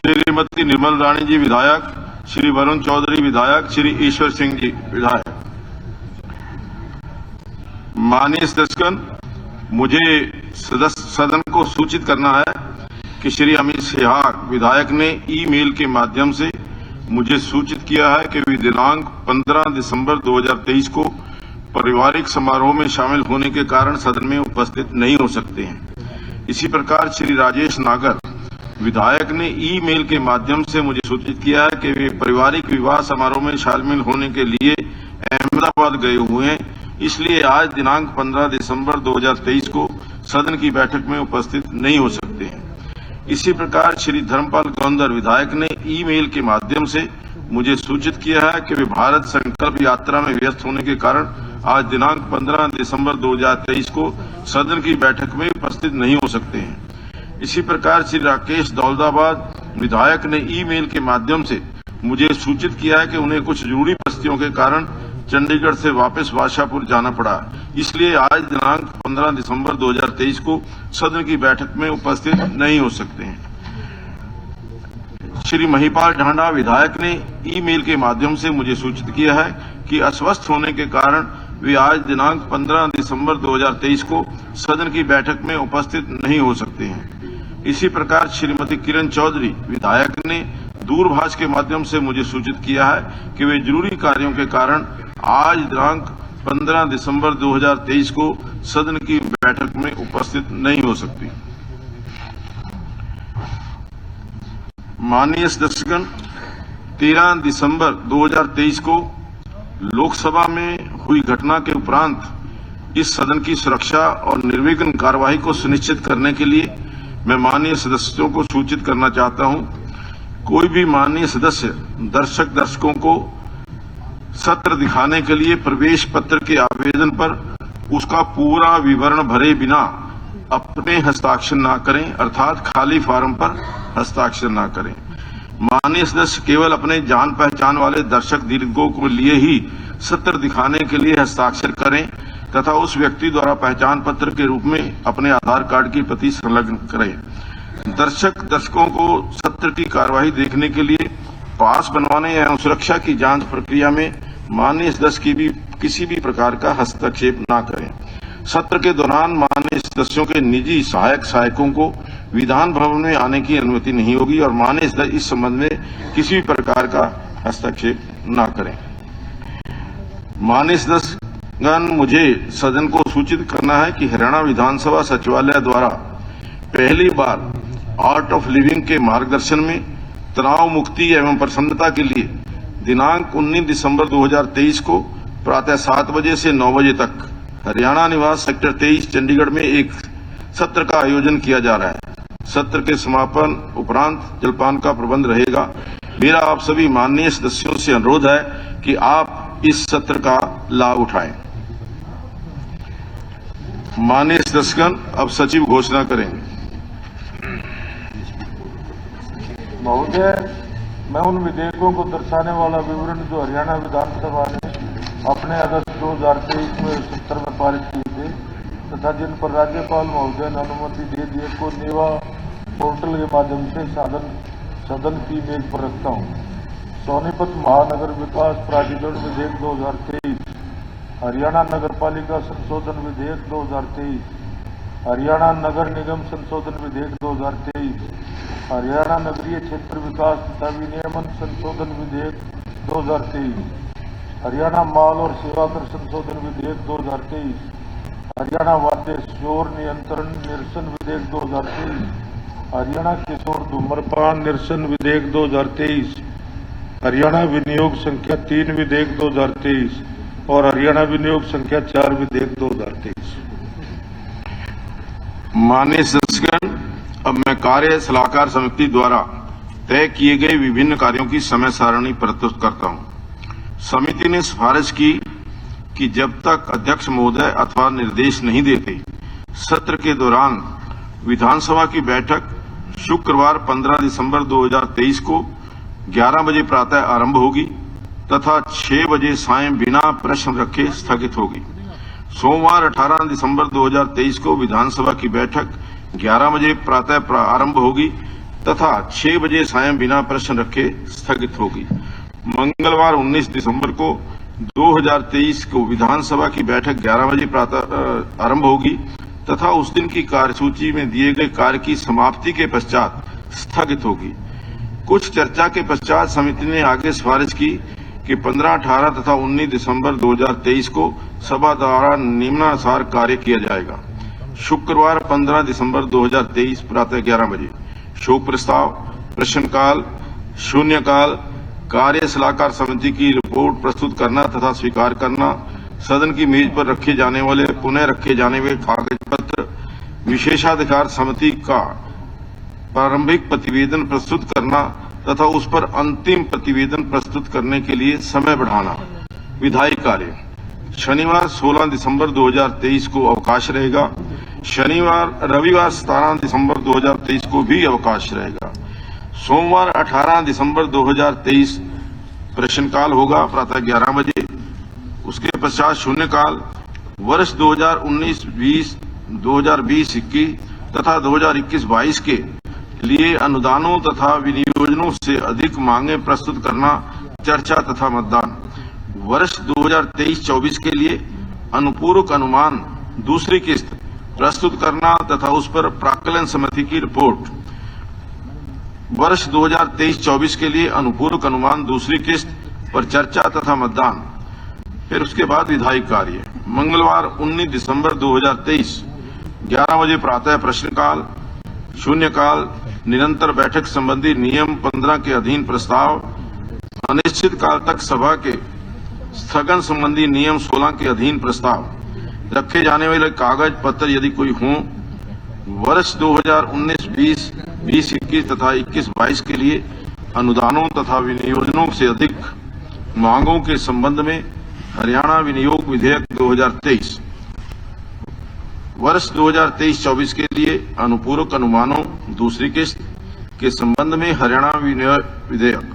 श्रीमती निर्मल रानी जी विधायक, श्री वरुण चौधरी विधायक, श्री ईश्वर सिंह जी विधायक। माननीय सदस्यगण, मुझे सदन को सूचित करना है कि श्री अमित सिहाग विधायक ने ईमेल के माध्यम से मुझे सूचित किया है कि वे दिनांक 15 दिसंबर 2023 को पारिवारिक समारोह में शामिल होने के कारण सदन में उपस्थित नहीं हो सकते हैं। इसी प्रकार श्री राजेश नागर विधायक ने ईमेल के माध्यम से मुझे सूचित किया है कि वे पारिवारिक विवाह समारोह में शामिल होने के लिए अहमदाबाद गए हुए हैं, इसलिए आज दिनांक 15 दिसंबर 2023 को सदन की बैठक में उपस्थित नहीं हो सकते हैं। इसी प्रकार श्री धर्मपाल गौंदर विधायक ने ईमेल के माध्यम से मुझे सूचित किया है कि वे भारत संकल्प यात्रा में व्यस्त होने के कारण आज दिनांक 15 दिसंबर 2023 को सदन की बैठक में उपस्थित नहीं हो सकते हैं। इसी प्रकार श्री राकेश दौलताबाद विधायक ने ईमेल के माध्यम से मुझे सूचित किया है कि उन्हें कुछ जरूरी परिस्थितियों के कारण चंडीगढ़ से वापस बादशाहपुर जाना पड़ा, इसलिए आज दिनांक 15 दिसंबर 2023 को सदन की बैठक में उपस्थित नहीं हो सकते हैं। श्री महिपाल ढांडा विधायक ने ईमेल के माध्यम से मुझे सूचित किया है कि अस्वस्थ होने के कारण वे आज दिनांक 15 दिसंबर 2023 को सदन की बैठक में उपस्थित नहीं हो सकते हैं। इसी प्रकार श्रीमती किरण चौधरी विधायक ने दूरभाष के माध्यम से मुझे सूचित किया है कि वे जरूरी कार्यों के कारण आज दिनांक 15 दिसंबर 2023 को सदन की बैठक में उपस्थित नहीं हो सकती। माननीय सदस्यगण, 13 दिसंबर 2023 को लोकसभा में हुई घटना के उपरांत इस सदन की सुरक्षा और निर्विघ्न कार्यवाही को सुनिश्चित करने के लिए मैं माननीय सदस्यों को सूचित करना चाहता हूं। कोई भी माननीय सदस्य दर्शकों को सत्र दिखाने के लिए प्रवेश पत्र के आवेदन पर उसका पूरा विवरण भरे बिना अपने हस्ताक्षर न करें, अर्थात खाली फॉर्म पर हस्ताक्षर न करें। माननीय सदस्य केवल अपने जान पहचान वाले दर्शक दीर्घों को लिए ही सत्र दिखाने के लिए हस्ताक्षर करें तथा उस व्यक्ति द्वारा पहचान पत्र के रूप में अपने आधार कार्ड की प्रति संलग्न करें। दर्शकों को सत्र की कार्यवाही देखने के लिए पास बनवाने एवं सुरक्षा की जांच प्रक्रिया में माननीय सदस्य की भी किसी भी प्रकार का हस्तक्षेप न करें। सत्र के दौरान माननीय सदस्यों के निजी सहायकों को विधान भवन में आने की अनुमति नहीं होगी और माननीय सदस्य इस संबंध में किसी भी प्रकार का हस्तक्षेप न करें। माननीय सदस्यगण, मुझे सदन को सूचित करना है कि हरियाणा विधानसभा सचिवालय द्वारा पहली बार आर्ट ऑफ लिविंग के मार्गदर्शन में तनाव मुक्ति एवं प्रसन्नता के लिए दिनांक 19 दिसंबर 2023 को प्रातः 7 बजे से 9 बजे तक हरियाणा निवास सेक्टर 23 चंडीगढ़ में एक सत्र का आयोजन किया जा रहा है। सत्र के समापन उपरांत जलपान का प्रबंध रहेगा। मेरा आप सभी माननीय सदस्यों से अनुरोध है कि आप इस सत्र का लाभ उठाएं। माननीय सदस्यगण, अब सचिव घोषणा करेंगे। महोदय, मैं उन विधेयकों को दर्शाने वाला विवरण जो हरियाणा विधानसभा ने अपने अगस्त 2023 में सत्र में पारित किए थे तथा जिन पर राज्यपाल महोदय ने अनुमति दे दी को नेवा पोर्टल के माध्यम से सदन की मेज पर रखता हूँ। सोनीपत महानगर विकास प्राधिकरण विधेयक 2023, हरियाणा नगर पालिका संशोधन विधेयक 2023, हरियाणा नगर निगम संशोधन विधेयक 2023, हरियाणा नगरीय क्षेत्र विकास तथा विनियमन संशोधन विधेयक 2023, हरियाणा माल और सेवा कर संशोधन विधेयक 2023, हरियाणा वाद्य शोर नियंत्रण निरसन विधेयक 2023, हरियाणा किशोर धूम्रपान निरसन विधेयक 2023, हरियाणा विनियोग संख्या 3 विधेयक 2023 और हरियाणा विनियोग संख्या 4 विधेयक 2023। माननीय सदस्यगण, अब मैं कार्य सलाहकार समिति द्वारा तय किए गए विभिन्न कार्यों की समय सारणी प्रस्तुत करता हूं। समिति ने सिफारिश की कि जब तक अध्यक्ष महोदय अथवा निर्देश नहीं देते, सत्र के दौरान विधानसभा की बैठक शुक्रवार 15 दिसंबर 2023 को 11 बजे प्रातः आरंभ होगी तथा 6 बजे सायं बिना प्रश्न रखे स्थगित होगी। सोमवार 18 दिसंबर 2023 को विधानसभा की बैठक 11 बजे प्रातः आरंभ होगी तथा 6 बजे सायं बिना प्रश्न रखे स्थगित होगी। मंगलवार 19 दिसंबर को 2023 को विधानसभा की बैठक 11 बजे प्रातः आरंभ होगी तथा उस दिन की कार्यसूची में दिए गए कार्य की समाप्ति के पश्चात स्थगित होगी। कुछ चर्चा के पश्चात समिति ने आगे सिफारिश की कि 15, 18 तथा 19 दिसंबर 2023 को सभा द्वारा निम्नानुसार कार्य किया जाएगा। शुक्रवार 15 दिसंबर 2023 प्रातः 11 बजे शोक प्रस्ताव, प्रश्नकाल, शून्यकाल, कार्य सलाहकार समिति की रिपोर्ट प्रस्तुत करना तथा स्वीकार करना, सदन की मेज पर रखे जाने वाले पुनः रखे जाने वाले कागज पत्र, विशेषाधिकार समिति का प्रारंभिक प्रतिवेदन प्रस्तुत करना तथा उस पर अंतिम प्रतिवेदन प्रस्तुत करने के लिए समय बढ़ाना। विधायी कार्य शनिवार 16 दिसंबर 2023 को अवकाश रहेगा। रविवार 17 दिसंबर 2023 को भी अवकाश रहेगा। सोमवार 18 दिसंबर 2023 प्रश्नकाल होगा प्रातः 11 बजे। उसके पश्चात शून्यकाल। वर्ष 2019-20, 2020-21 तथा 2021-22 के लिए अनुदानों तथा विनियोजनों से अधिक मांगे प्रस्तुत करना, चर्चा तथा मतदान। वर्ष 2023-24 के लिए अनुपूरक अनुमान दूसरी किस्त प्रस्तुत करना तथा उस पर प्राक्कलन समिति की रिपोर्ट। वर्ष 2023-24 के लिए अनुपूरक अनुमान दूसरी किस्त पर चर्चा तथा मतदान। फिर उसके बाद विधायी कार्य। मंगलवार 19 दिसंबर 2023 11 बजे प्रातः प्रश्नकाल, शून्यकाल, निरंतर बैठक संबंधी नियम 15 के अधीन प्रस्ताव, अनिश्चित काल तक सभा के स्थगन संबंधी नियम 16 के अधीन प्रस्ताव, रखे जाने वाले कागज पत्र यदि कोई हो। वर्ष 2019-20, 20-21 तथा 21-22 के लिए अनुदानों तथा विनियोजनों से अधिक मांगों के संबंध में हरियाणा विनियोग विधेयक 2023। वर्ष 2023-24 के लिए अनुपूरक अनुमानों दूसरी किस्त के संबंध में हरियाणा विनियोग विधेयक।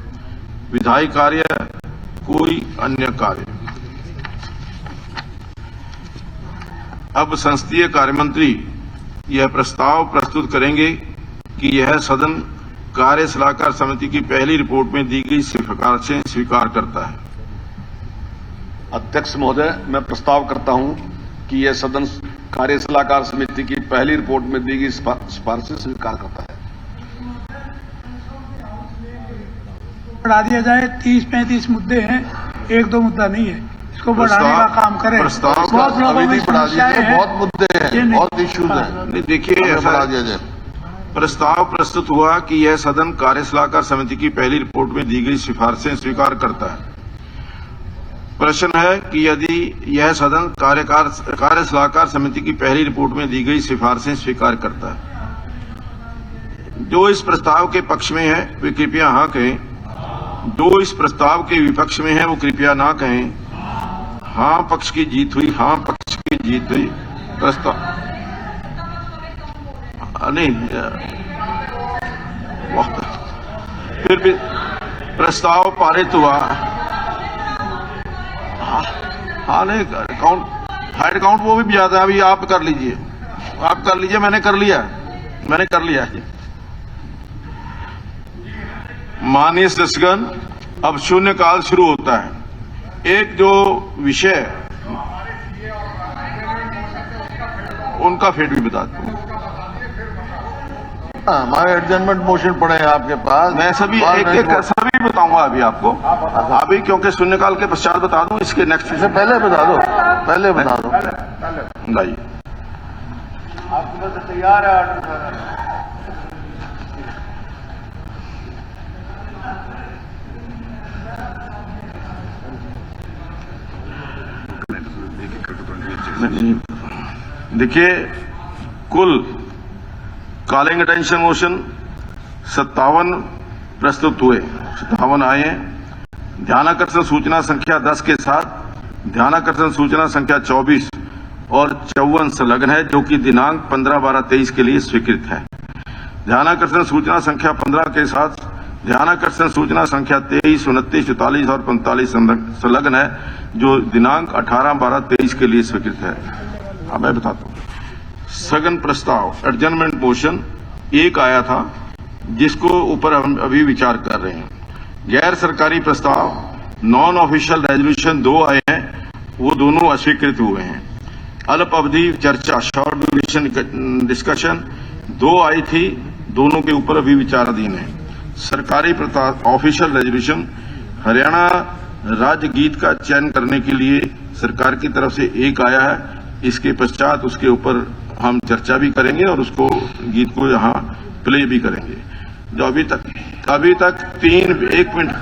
विधायी कार्य, कोई अन्य कार्य। अब संसदीय कार्य मंत्री यह प्रस्ताव प्रस्तुत करेंगे कि यह सदन कार्य सलाहकार समिति की पहली रिपोर्ट में दी गई सिफारिशें स्वीकार करता है। अध्यक्ष महोदय, मैं प्रस्ताव करता हूं कि यह सदन कार्य सलाहकार समिति की पहली रिपोर्ट में दी गई सिफारिशें स्वीकार करता है। बढ़ा दिया जाए। 30-35 मुद्दे हैं, 1-2 मुद्दा नहीं है। इसको बढ़ाने का काम करें। बहुत लोगों में समस्याएं हैं, बहुत मुद्दे हैं, बहुत इश्यूज हैं। नहीं, देखिए, बढ़ा दिया जाए। प्रस्ताव प्रस्तुत हुआ कि यह सदन कार्य सलाहकार समिति की पहली रिपोर्ट में दी गई सिफारिशें स्वीकार करता है। प्रश्न है कि यदि यह सदन कार्य सलाहकार समिति की पहली रिपोर्ट में दी गई सिफारिशें स्वीकार करता है। जो इस प्रस्ताव के पक्ष में है वे कृपया हाँ कहें। जो इस प्रस्ताव के विपक्ष में है वो कृपया ना कहें। हाँ पक्ष की जीत हुई, हाँ पक्ष की जीत हुई। प्रस्ताव नहीं, फिर भी प्रस्ताव पारित हुआ। हाँ नहीं, काउंट हाइड काउंट वो भी जाता है। अभी आप कर लीजिए, आप कर लीजिए। मैंने कर लिया है। माननीय सदस्यगण, अब शून्यकाल शुरू होता है। एक जो विषय उनका फिर भी बता दूं। हमारे एडजमेंट मोशन पड़े हैं आपके पास। मैं सभी सभी बताऊंगा अभी आपको, अभी क्योंकि शून्यकाल के पश्चात बता दूं। इसके नेक्स्ट से पहले बता दो, पहले बता दो। नहीं, आपके पास तैयार है ऑर्डर। देखिए, कुल कॉलिंग अटेंशन मोशन 57 प्रस्तुत हुए, 57 आए हैं। ध्यानाकर्षण सूचना संख्या 10 के साथ ध्यानाकर्षण सूचना संख्या 24 और 54 संलग्न है, जो कि दिनांक 15/12/23 के लिए स्वीकृत है। ध्यानाकर्षण सूचना संख्या 15 के साथ ध्यानाकर्षण सूचना संख्या 23, 29, 44 और 45 संलग्न है, जो दिनांक 18/12/23 के लिए स्वीकृत है। अब मैं बताता हूं। स्थगन प्रस्ताव एडजर्नमेंट मोशन 1 आया था, जिसको ऊपर हम अभी विचार कर रहे हैं। गैर सरकारी प्रस्ताव नॉन ऑफिशियल रेजोल्यूशन 2 आए हैं, वो दोनों अस्वीकृत हुए हैं। अल्प अवधि चर्चा शॉर्ट ड्यूरेशन डिस्कशन 2 आई थी, दोनों के ऊपर अभी विचाराधीन है। सरकारी ऑफिशियल रेजोल्यूशन हरियाणा राज्य गीत का चयन करने के लिए सरकार की तरफ से एक आया है, इसके पश्चात उसके ऊपर हम चर्चा भी करेंगे और उसको गीत को यहाँ प्ले भी करेंगे। जो अभी तक 1 मिनट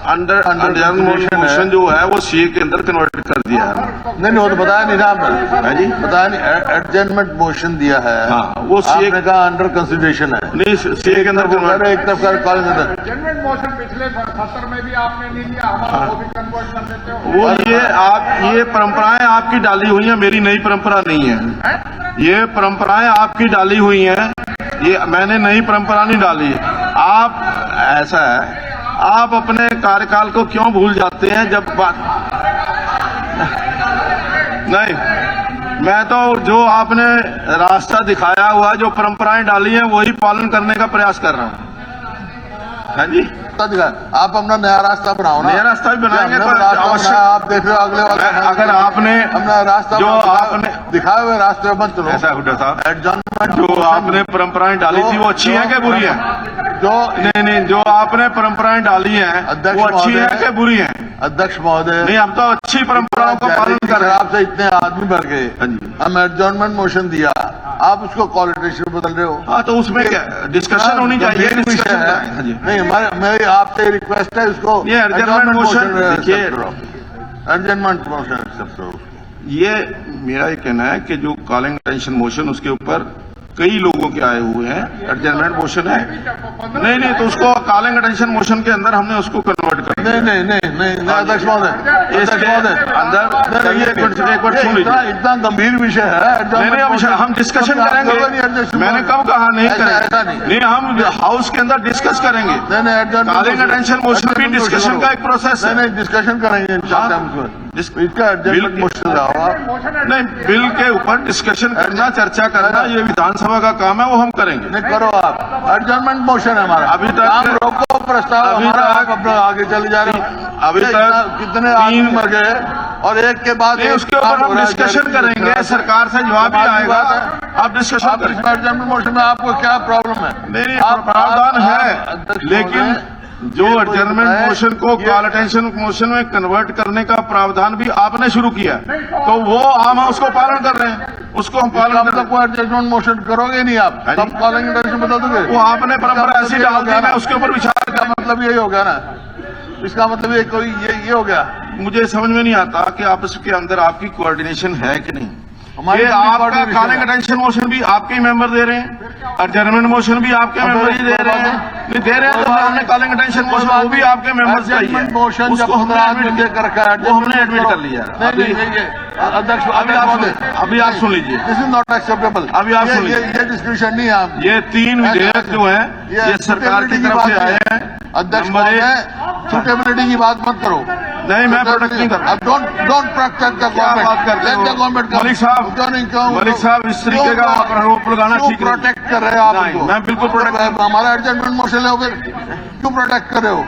अंडर मोशन जो है वो सीए के अंदर कन्वर्ट कर दिया है। नहीं वो तो बताया नहीं ना आपने। है जी, बताया नहीं, एडजमेंट मोशन दिया है। हाँ, वो सीए आपने कहा अंडर कंसिडरेशन है। नहीं, सीए के अंदर कन्वर्ट। एक तरफ कर कॉलेज में एडजमेंट मोशन पिछले 70 में भी आपने नहीं लिया, हमारा वो भी कन्वर्ट कर देते हो। वो ये परंपराएं आपकी डाली हुई हैं, मेरी नई परंपरा नहीं है। ये परंपराएं आपकी डाली हुई हैं, ये मैंने नई परंपरा नहीं डाली। आप ऐसा है, आप अपने कार्यकाल को क्यों भूल जाते हैं जब बात नहीं, मैं तो जो आपने रास्ता दिखाया हुआ, जो परंपराएं डाली हैं, वही पालन करने का प्रयास कर रहा हूं। हाँ जी, आप अपना नया रास्ता बनाओ ना। नया रास्ता भी बनाएंगे, पर आवश्यक आप देख रहे हो अगले वाले। अगर आपने अपना रास्ता जो आपने दिखाए हुए रास्ते पर चलो। ऐसा हुड्डा साहब, एडजमेंट जो आपने परंपराएं डाली थी वो अच्छी है कि बुरी है? जो नहीं, जो आपने परंपराएं डाली हैं वो अच्छी है कि बुरी है? अध्यक्ष महोदय, नहीं, हम तो अच्छी परंपराओं का पालन कर रहे हैं। आपसे इतने आदमी भर गए, हाँ जी, हम एडजमेंट मोशन दिया, आप उसको क्वालिटेशन बदल रहे हो। हाँ, तो उसमें क्या डिस्कशन होनी चाहिए? विषय है। हाँ जी, नहीं, मेरी आपसे रिक्वेस्ट है, इसको ये एडजमेंट मोशन देखिए, एडजमेंट मोशन एक्सेप्ट करो। ये मेरा ये कहना है कि जो कॉलिंग अटेंशन मोशन उसके ऊपर कई लोगों के आए हुए हैं, एडजमेंट मोशन है। नहीं, तो उसको कॉलिंग अटेंशन मोशन के अंदर हमने उसको कन्वर्ट कर दिया। नहीं, अध्यक्ष महोदय, इसके अंदर एक मिनट सुन लीजिए। इतना गंभीर विषय है। नहीं, हम डिस्कशन करेंगे। मैंने कब कहा नहीं करेंगे? नहीं, हम हाउस के अंदर डिस्कस करेंगे। कॉलिंग अटेंशन मोशन भी डिस्कशन का एक प्रोसेस है। नहीं, डिस्कशन करेंगे इसका एडजमेंट मोशन नहीं, बिल के ऊपर डिस्कशन करना, चर्चा करना, ये विधानसभा का काम है, वो हम करेंगे। नहीं, करो आप, एडजमेंट मोशन है हमारा। अभी तक हम रोको प्रस्ताव, हमारा आप अपना आगे चले जा रही। अभी तक कितने आदमी मर गए और एक के बाद उसके ऊपर हम डिस्कशन करेंगे, सरकार से जवाब भी आएगा, आप डिस्कशन करेंगे। एडजमेंट मोशन में आपको क्या प्रॉब्लम है? नहीं, प्रावधान है, लेकिन जो एडजर्नमेंट मोशन को कॉल अटेंशन मोशन में कन्वर्ट करने का प्रावधान भी आपने शुरू किया, तो वो हम उसको पालन कर रहे हैं, उसको हम पालन कर रहे हैं। एडजमेंट मोशन करोगे नहीं आप, तब कॉलिंग अटेंशन बता दोगे। वो आपने परंपरा ऐसी डाल दी, मैं उसके ऊपर विचार का मतलब यही हो गया ना, इसका मतलब ये कोई ये हो गया। मुझे समझ में नहीं आता कि आपस के अंदर आपकी कोऑर्डिनेशन है कि नहीं। हमारे ये आपका कॉलिंग अटेंशन मोशन भी आपके ही मेंबर दे रहे हैं, एडजर्नमेंट मोशन भी आपके मेंबर ही दे रहे हैं। नहीं दे रहे हैं तो हमने कॉलिंग अटेंशन मोशन वो भी आपके मेंबर्स का ही है। मोशन जब हमने एडमिट कर रखा है, वो हमने एडमिट कर लिया। अध्यक्ष अभी आप सुन लीजिए, दिस इज नॉट एक्सेप्टेबल। अभी आप सुन लीजिए, ये डिस्कशन नहीं है। ये 3 विधेयक जो है ये सरकार की तरफ से आए हैं। अध्यक्ष महोदय, सुटेबिलिटी की बात मत करो। नहीं, मैं प्रोटेक्ट नहीं कर रहा। डोंट प्रोटेक्ट द क्या बात करते हो मलिक साहब, इस तरीके का आरोप लगाना ठीक नहीं। प्रोटेक्ट कर रहे हो आप उनको? मैं बिल्कुल प्रोटेक्ट। हमारा एडजमेंट मोशन है, फिर क्यों प्रोटेक्ट कर रहे हो?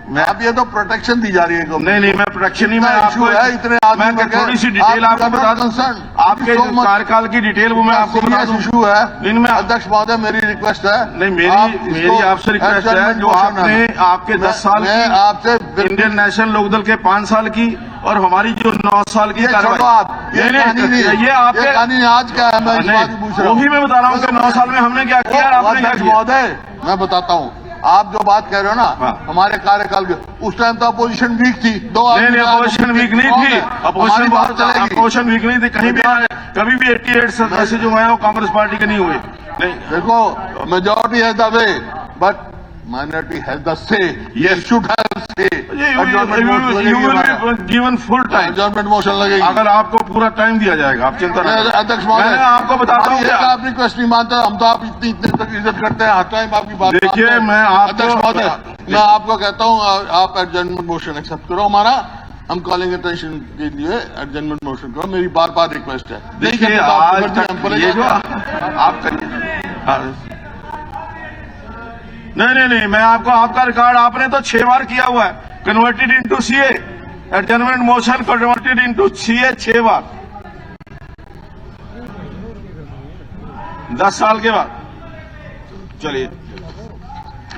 मैं अब ये तो प्रोटेक्शन दी जा रही है। नहीं, मैं प्रोटेक्शन नहीं, मैं आपको इतने मैं थोड़ी सी डिटेल आपको बता दूं, आपके कार्यकाल की डिटेल वो मैं आपको बता दूं। इशू है। नहीं, मैं अध्यक्ष महोदय, मेरी रिक्वेस्ट है। नहीं, मेरी आपसे रिक्वेस्ट है, जो आपने आपके 10 साल की आपसे इंडियन नेशनल लोकदल के 5 साल की और हमारी जो 9 साल की कार्रवाई, ये आपके आज क्या है, मैं पूछ रहा हूँ। वही मैं बता रहा हूँ कि 9 साल में हमने क्या किया, आपने क्या किया। महोदय, मैं बताता हूँ, आप जो बात कह रहे हो ना, हमारे कार्यकाल के उस टाइम तो अपोजिशन वीक थी। नहीं, अपोजिशन वीक नहीं थी, अपोजिशन वीक नहीं थी कहीं भी। कभी भी 88 सदस्य जो है वो कांग्रेस पार्टी के नहीं हुए। नहीं, देखो, majority has the way but minority has the से। ये शुड हैव से। Given full time adjournment motion लगेगी अगर आपको पूरा टाइम दिया जाएगा। आप चिंता नहीं। अध्यक्ष महोदय, मैं आपको बताता हूँ, आप रिक्वेस्ट नहीं मानते, हम तो आप इतनी तक इज्जत करते हैं, हर टाइम आपकी बात। देखिए, मैं अध्यक्ष महोदय, मैं आपको कहता हूँ, आप एडजमेंट मोशन एक्सेप्ट करो हमारा, हम कॉलिंग अटेंशन के लिए एडजर्नमेंट मोशन को मेरी बार बार रिक्वेस्ट है। देखिए तो आज आप तक ये जो आप करिए, हाँ। नहीं, मैं आपको आपका रिकॉर्ड आपने तो 6 बार किया हुआ है, converted into CA, adjournment motion converted into CA 6 बार 10 साल के बाद। चलिए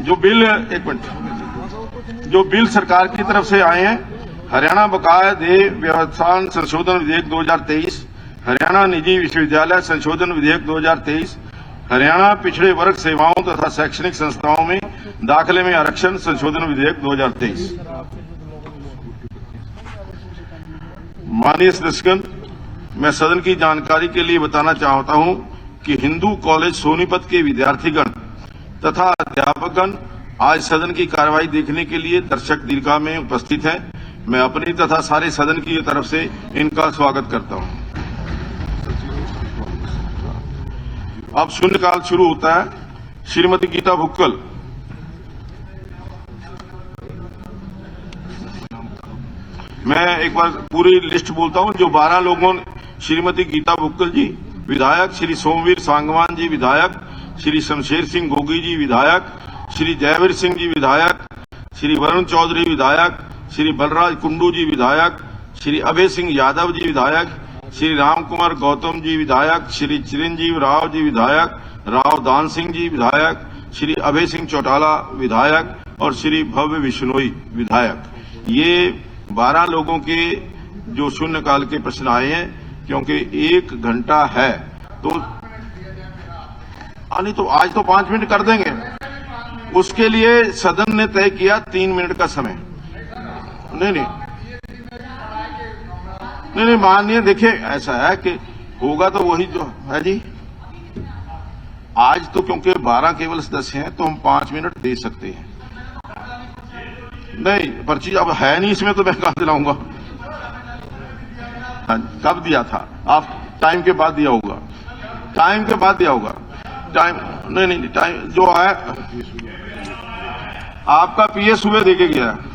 जो बिल, एक मिनट, जो बिल सरकार की तरफ से आए हैं, हरियाणा बकाया देय व्यवस्थान संशोधन विधेयक 2023, हरियाणा निजी विश्वविद्यालय संशोधन विधेयक 2023, हरियाणा पिछड़े वर्ग सेवाओं तथा शैक्षणिक संस्थाओं में दाखिले में आरक्षण संशोधन विधेयक 2023। माननीय सदस्यगण, मैं सदन की जानकारी के लिए बताना चाहता हूं कि हिंदू कॉलेज सोनीपत के विद्यार्थीगण तथा अध्यापकगण आज सदन की कार्यवाही देखने के लिए दर्शक दीर्घा में उपस्थित हैं। मैं अपनी तथा सारे सदन की तरफ से इनका स्वागत करता हूं। अब शून्यकाल शुरू होता है। श्रीमती गीता भुक्कल। मैं एक बार पूरी लिस्ट बोलता हूं। जो 12 लोगों, श्रीमती गीता भुक्कल जी विधायक, श्री सोमवीर सांगवान जी विधायक, श्री शमशेर सिंह गोगी जी विधायक, श्री जयवीर सिंह जी विधायक, श्री वरुण चौधरी विधायक, श्री बलराज कुंडू जी विधायक, श्री अभय सिंह यादव जी विधायक, श्री राम कुमार गौतम जी विधायक, श्री चिरंजीव राव जी विधायक, राव दान सिंह जी विधायक, श्री अभय सिंह चौटाला विधायक और श्री भव्य बिश्नोई विधायक। ये 12 लोगों के जो शून्यकाल के प्रश्न आए हैं, क्योंकि 1 घंटा है तो नहीं तो आज तो 5 मिनट कर देंगे। उसके लिए सदन ने तय किया 3 मिनट का समय। नहीं, माननीय, देखिए ऐसा है कि होगा तो वही जो है जी। आज तो क्योंकि 12 केवल सदस्य हैं तो हम 5 मिनट दे सकते हैं। नहीं, पर्ची अब है नहीं इसमें तो मैं कहां दिलाऊंगा। कब दिया था? आप टाइम के बाद दिया होगा, टाइम के बाद दिया होगा। टाइम नहीं, टाइम जो है आपका पीए सुबह देके गया है।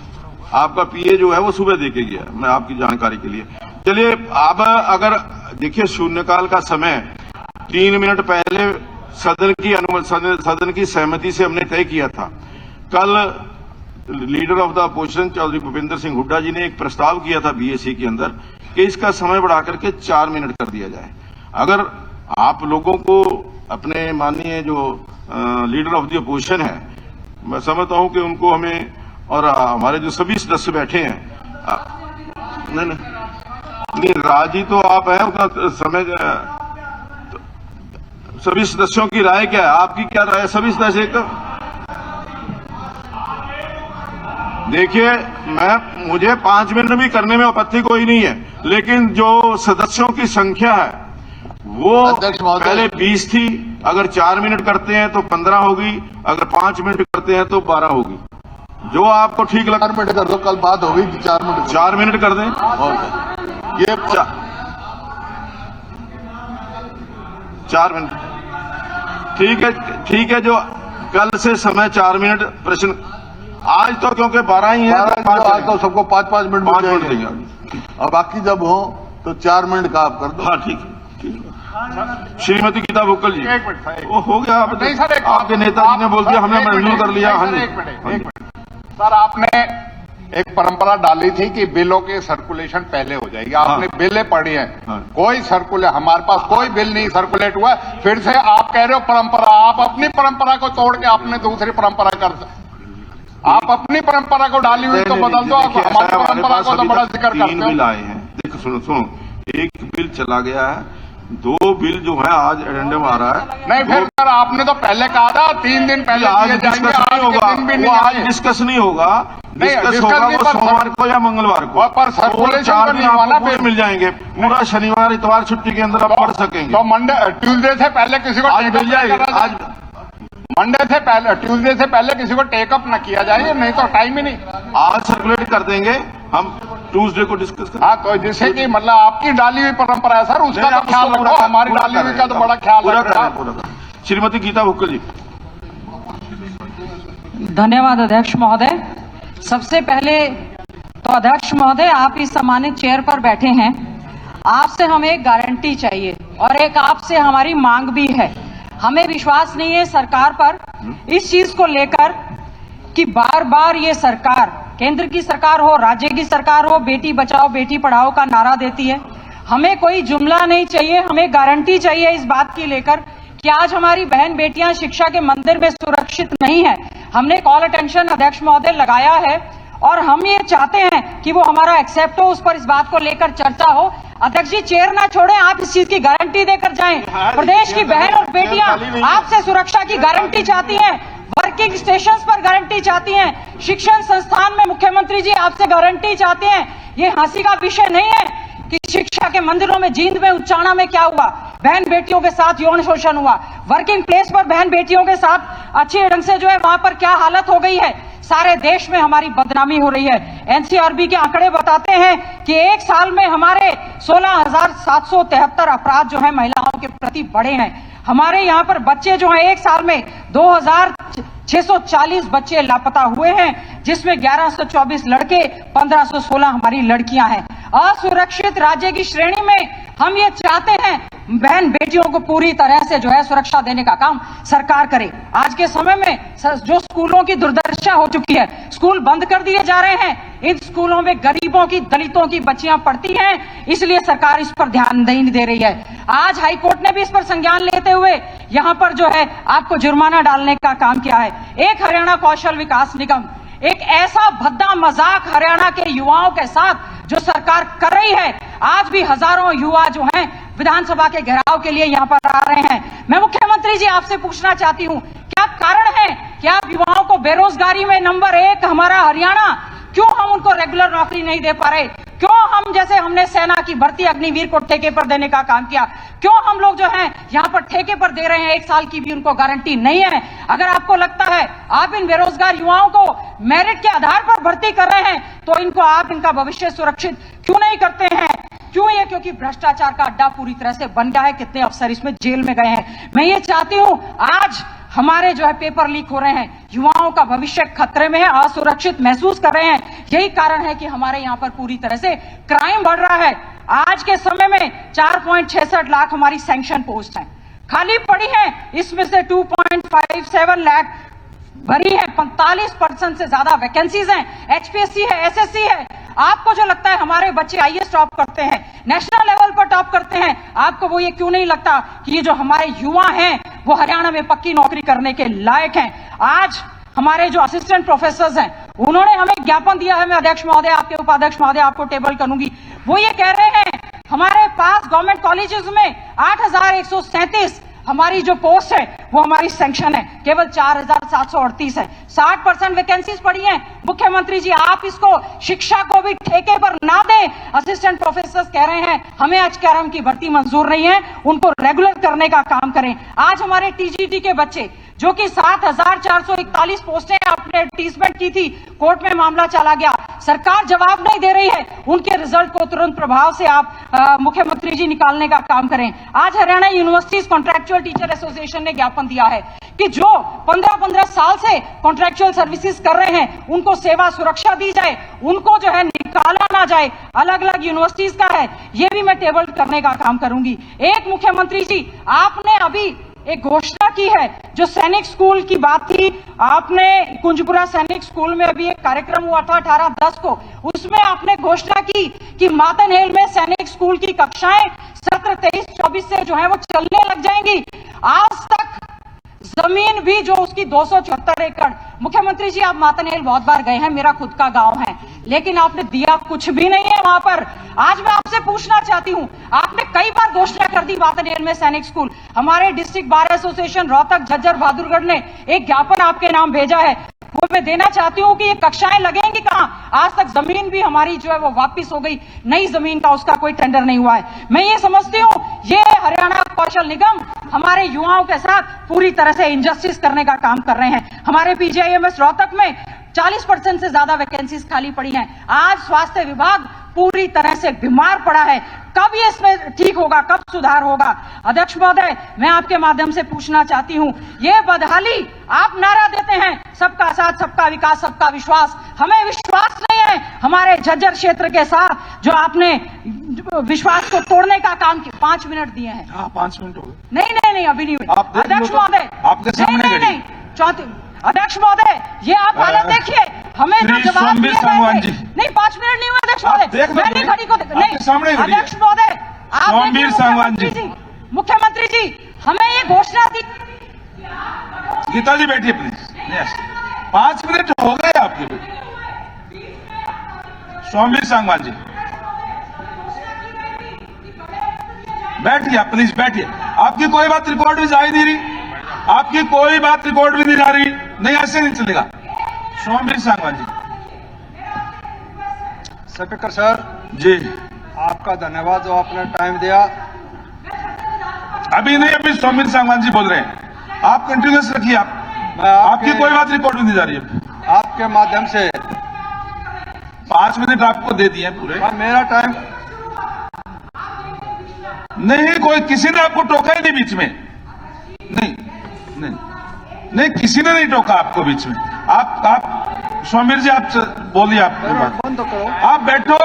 आपका पीए जो है वो सुबह देके गया है, मैं आपकी जानकारी के लिए। चलिए अब अगर देखिए शून्यकाल का समय 3 मिनट पहले सदन की सहमति से हमने तय किया था। कल leader of the opposition Chaudhary Bhupendra Singh Hooda ji ने एक प्रस्ताव किया था बीएससी के अंदर कि इसका समय बढ़ाकर के 4 मिनट कर दिया जाए। अगर आप लोगों को अपने माननीय जो लीडर ऑफ द अपोजिशन है, मैं समझता हूं कि उनको हमें और हमारे जो सभी सदस्य बैठे हैं, नहीं राजी तो आप हैं, उतना समय सभी सदस्यों की राय क्या है? आपकी क्या राय है? सभी सदस्य देखिए, मुझे 5 मिनट भी करने में आपत्ति कोई नहीं है, लेकिन जो सदस्यों की संख्या है वो पहले 20 थी। अगर 4 मिनट करते हैं तो 15 होगी, अगर 5 मिनट करते हैं तो 12 होगी। जो आपको ठीक लगा 4 मिनट कर दो। कल बात होगी कि 4 मिनट कर दें। ये 4 मिनट ठीक है। जो कल से समय 4 मिनट प्रश्न, आज तो क्योंकि 12 ही है, आज तो सबको 5-5 मिनट 5 मिनट देंगे। और बाकी जब हो तो 4 मिनट का आप कर दो। हाँ ठीक है। श्रीमती गीता भुक्कल जी, एक मिनट, वो हो गया। नहीं सर, आपके नेताजी ने बोल दिया, हमने मंजूर कर लिया। हाँ एक मिनट सर, आपने एक परंपरा डाली थी कि बिलों की सर्कुलेशन पहले हो जाएगी। आपने बिलें पढ़ी हैं, कोई सर्कुलेट, हमारे पास कोई बिल नहीं सर्कुलेट हुआ। फिर से आप कह रहे हो परंपरा। आप अपनी परंपरा को तोड़ के आपने दूसरी परंपरा कर, आप अपनी परंपरा को डाली हुई तो बदल दो। आप हमारी परंपरा को तो बड़ा जिक्र करते हो। 3 बिल आए हैं। देखो सुनो, एक बिल चला गया है, 2 बिल जो है आज एडेंडम आ रहा है। नहीं फिर सर, आपने तो पहले कहा था 3 दिन पहले आज दिए जाएंगे। डिस्कस नहीं होगा, वो आज डिस्कस नहीं होगा। डिस्कस होगा वो सोमवार को या मंगलवार को। पर सर्कुलेशन 4 दिन वाला आपको पूरे मिल जाएंगे। पूरा शनिवार इतवार छुट्टी के अंदर आप पढ़ सकेंगे। तो मंडे ट्यूसडे से पहले किसी को आज मिल जाएगा। आज मंडे से पहले, ट्यूसडे से पहले किसी को टेकअप न किया जाए, नहीं तो टाइम ही नहीं। आज सर्कुलेट कर देंगे हम, ट्यूसडे को डिस्कस करें। हाँ, तो जिससे कि मतलब आपकी डाली हुई परंपरा है सर, उसका तो ख्याल रखो। हमारी डाली हुई का तो बड़ा ख्याल रखो। श्रीमती गीता भुक्कल जी। धन्यवाद अध्यक्ष महोदय। सबसे पहले तो अध्यक्ष महोदय, आप इस सम्मानित चेयर पर बैठे हैं, आपसे हमें एक गारंटी चाहिए और एक आपसे हमारी मांग भी है। हमें विश्वास नहीं है सरकार पर इस चीज को लेकर कि बार बार ये सरकार, केंद्र की सरकार हो, राज्य की सरकार हो, बेटी बचाओ बेटी पढ़ाओ का नारा देती है। हमें कोई जुमला नहीं चाहिए, हमें गारंटी चाहिए इस बात की लेकर कि आज हमारी बहन बेटियां शिक्षा के मंदिर में सुरक्षित नहीं है। हमने कॉल अटेंशन अध्यक्ष महोदय लगाया है और हम ये चाहते हैं कि वो हमारा एक्सेप्ट हो, उस पर इस बात को लेकर चर्चा हो। अध्यक्ष जी चेयर ना छोड़ें, आप इस चीज की गारंटी देकर जाएं। प्रदेश की बहन और बेटियां आपसे सुरक्षा की गारंटी चाहती हैं, वर्किंग स्टेशंस पर गारंटी चाहती हैं, शिक्षण संस्थान में मुख्यमंत्री जी आपसे गारंटी चाहते हैं। ये हंसी का विषय नहीं है कि शिक्षा के मंदिरों में, जींद में, उच्चाणा में क्या हुआ, बहन बेटियों के साथ यौन शोषण हुआ, वर्किंग प्लेस पर बहन बेटियों के साथ अच्छे ढंग से जो है वहां पर क्या हालत हो गई है। सारे देश में हमारी बदनामी हो रही है। एनसीआरबी के आंकड़े बताते हैं कि एक साल में हमारे 16,773 अपराध जो है महिलाओं के प्रति बढ़े हैं। हमारे यहाँ पर बच्चे जो हैं एक साल में 2,640 बच्चे लापता हुए हैं, जिसमें 1124 लड़के, 1516 हमारी लड़कियां हैं। असुरक्षित राज्य की श्रेणी में हम ये चाहते हैं बहन बेटियों को पूरी तरह से जो है सुरक्षा देने का काम सरकार करे। आज के समय में जो स्कूलों की दुर्दशा हो चुकी है, स्कूल बंद कर दिए जा रहे हैं, इन स्कूलों में गरीबों की, दलितों की बच्चियां पढ़ती हैं, इसलिए सरकार इस पर ध्यान नहीं दे रही है। आज हाईकोर्ट ने भी इस पर संज्ञान लेते हुए यहां पर जो है आपको जुर्माना डालने का काम किया है। एक हरियाणा कौशल विकास निगम, एक ऐसा भद्दा मजाक हरियाणा के युवाओं के साथ जो सरकार कर रही है। आज भी हजारों युवा जो हैं विधानसभा के घेराव के लिए यहां पर आ रहे हैं। मैं मुख्यमंत्री जी आपसे पूछना चाहती हूं, क्या कारण है कि आप युवाओं को बेरोजगारी में नंबर 1 हमारा हरियाणा, क्यों हम उनको रेगुलर नौकरी नहीं दे पा रहे? क्यों हम, जैसे हमने सेना की भर्ती अग्निवीर को ठेके पर देने का काम किया, क्यों हम लोग जो हैं यहां पर ठेके पर दे रहे हैं? 1 साल की भी उनको गारंटी नहीं है। अगर आपको लगता है आप इन बेरोजगार युवाओं को मेरिट के आधार पर भर्ती कर रहे हैं, तो इनको आप इनका भविष्य सुरक्षित क्यों नहीं करते हैं? क्यों ये? क्योंकि भ्रष्टाचार का अड्डा पूरी तरह से बन गया है। कितने अफसर इसमें जेल में गए हैं। मैं ये चाहती हूं, आज हमारे जो है पेपर लीक हो रहे हैं, युवाओं का भविष्य खतरे में है, असुरक्षित महसूस कर रहे हैं। यही कारण है कि हमारे यहाँ पर पूरी तरह से क्राइम बढ़ रहा है। आज के समय में 4.66 लाख हमारी सैंक्शन पोस्ट हैं, खाली पड़ी हैं। इसमें से 2.57 लाख भरी है, 45% से ज्यादा वैकेंसीज हैं। एचपीएससी है, एसएससी है। आपको जो लगता है हमारे बच्चे आईएएस टॉप करते हैं, नेशनल लेवल पर टॉप करते हैं, आपको वो ये क्यों नहीं लगता कि ये जो हमारे युवा हैं वो हरियाणा में पक्की नौकरी करने के लायक हैं? आज हमारे जो असिस्टेंट प्रोफेसर हैं, उन्होंने हमें ज्ञापन दिया है। मैं अध्यक्ष महोदय, आपके उपाध्यक्ष महोदय आपको टेबल करूंगी। वो ये कह रहे हैं हमारे पास गवर्नमेंट कॉलेजेस में 8,137 हमारी जो पोस्ट है वो हमारी सैंक्शन है, केवल 4,738 है। 60% वैकेंसीज पड़ी हैं। मुख्यमंत्री जी आप इसको, शिक्षा को भी ठेके पर ना दें। असिस्टेंट प्रोफेसर कह रहे हैं हमें एचकेआरएम की भर्ती मंजूर नहीं है, उनको रेगुलर करने का काम करें। आज हमारे टीजीटी के बच्चे जो कि 7,441 पोस्टें आपने एडवर्टीजमेंट की थी, कोर्ट में मामला चला गया, सरकार जवाब नहीं दे रही है। उनके रिजल्ट को तुरंत प्रभाव से आप मुख्यमंत्री जी निकालने का काम करें। आज Haryana universities contractual teacher association ने ज्ञापन दिया है कि जो 15-15 साल से कॉन्ट्रैक्चुअल सर्विसेज कर रहे हैं, उनको सेवा सुरक्षा दी जाए, उनको जो है निकाला ना जाए। अलग अलग यूनिवर्सिटीज का है, ये भी मैं टेबल करने का काम करूंगी। एक मुख्यमंत्री जी आपने अभी एक घोषणा की है, जो सैनिक स्कूल की बात थी, आपने कुंजपुरा सैनिक स्कूल में अभी एक कार्यक्रम हुआ था 18/10 को, उसमें आपने घोषणा की कि मातनहेल में सैनिक स्कूल की कक्षाएं सत्र 23-24 से जो है वो चलने लग जाएंगी। आज तक जमीन भी जो उसकी 274 एकड़, मुख्यमंत्री जी आप मातनहेल बहुत बार गए हैं, मेरा खुद का गांव है, लेकिन आपने दिया कुछ भी नहीं है वहां पर। आज मैं आपसे पूछना चाहती हूं, आपने कई बार घोषणा कर दी मातनहेल में सैनिक स्कूल। हमारे district bar association Rohtak, Jhajjar, Bahadurgarh ने एक ज्ञापन आपके नाम भेजा है, वो मैं देना चाहती हूं कि ये कक्षाएं लगेंगी कहां? आज तक जमीन भी हमारी जो है वो वापिस हो गई, नई जमीन का उसका कोई टेंडर नहीं हुआ है। मैं ये समझती हूं ये हरियाणा कौशल निगम हमारे युवाओं के साथ पूरी तरह से इनजस्टिस करने का काम कर रहे हैं। हमारे पीजीआईएमएस रोहतक में 40% से ज्यादा वैकेंसीज खाली पड़ी हैं। आज स्वास्थ्य विभाग पूरी तरह से बीमार पड़ा है। कब ये इसमें ठीक होगा, कब सुधार होगा? अध्यक्ष महोदय, मैं आपके माध्यम से पूछना चाहती हूं, ये बदहाली आप नारा देते हैं सबका साथ, सबका विकास, सबका विश्वास, हमें विश्वास नहीं है हैं हमारे झज्जर क्षेत्र के साथ जो आपने विश्वास को तोड़ने का काम किया। 5 मिनट दिए हैं। हाँ 5 मिनट हो गए। नहीं अभी नहीं हुई। आप देख लो अध्यक्ष तो महोदय आपके सामने नहीं चौथी अध्यक्ष महोदय ये आप हालत देखिए हमें जो श्री जवाब सोमवीर दिए सांगवान गए जी। थे। नहीं 5 मिनट नहीं हुए अध्यक्ष आप महोदय देख लो मैं नहीं खड़ी को नहीं सामने खड़ी है। अध्यक्ष महोदय आप सोमवीर देखिए सांगवान जी। मुख्यमंत्री जी हमें ये घोषणा दी। गीता जी बैठिए प्लीज। यस 5 मिनट हो गए आपके। सोमवीर सांगवान जी बैठिए आप प्लीज बैठिए। आपकी कोई बात रिकॉर्ड में जा ही नहीं रही। आपकी कोई बात रिकॉर्ड में नहीं जा रही। नहीं ऐसे नहीं चलेगा। सोमवीर सांगवान जी। स्पीकर सर जी आपका धन्यवाद जो आपने टाइम दिया। अभी नहीं अभी सोमवीर सांगवान जी बोल रहे हैं। आप कंटिन्यूस रखिए। आप मैं आपकी कोई बात रिकॉर्ड में नहीं जा रही है। आपके माध्यम से 5 मिनट आपको दे दिए पूरे। मेरा टाइम नहीं कोई किसी ने आपको टोका ही नहीं बीच में। नहीं किसी ने नहीं टोका आपको बीच में। आप सोमवीर जी आप बोलिए। आपकी बात बंद करो। आप बैठो।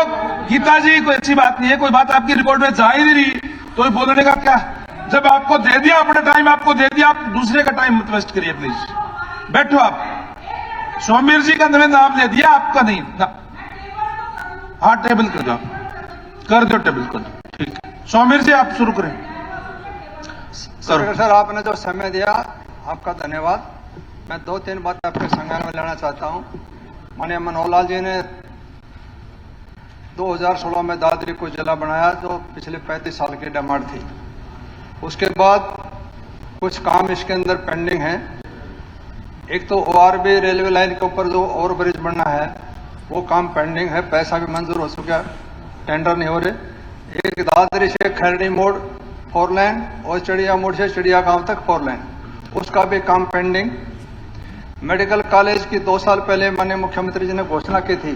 गीता जी कोई अच्छी बात नहीं है। कोई बात आपकी रिकॉर्ड में जा ही नहीं रही तो बोलने का क्या। जब आपको दे दिया अपना टाइम आपको दे दिया। आप दूसरे का टाइम मत वेस्ट करिए प्लीज। बैठो आप। सोमवीर जी का नाम ले दिया आपका नहीं ना। हाँ टेबल कर दो। कर दो टेबल कर दो। ठीक है सोमवीर जी आप शुरू करें। स्पीकर सर आपने जो समय दिया आपका धन्यवाद। मैं 2-3 बातें आपके संज्ञान में लेना चाहता हूं। माननीय मनोहर लाल जी ने 2016 में दादरी को जिला बनाया जो पिछले 35 साल की डिमांड थी। उसके बाद कुछ काम इसके अंदर पेंडिंग है। एक तो ORB रेलवे लाइन के ऊपर जो ओवर ब्रिज बनना है वो काम पेंडिंग है। पैसा भी मंजूर हो चुका है। टेंडर नहीं हो रहे। एक दादरी से खैरडी मोड़ 4 लाइन और चिड़िया मोड़ से चिड़िया गांव तक 4 लाइन उसका भी काम पेंडिंग। मेडिकल कॉलेज की 2 साल पहले माननीय मुख्यमंत्री जी ने घोषणा की थी।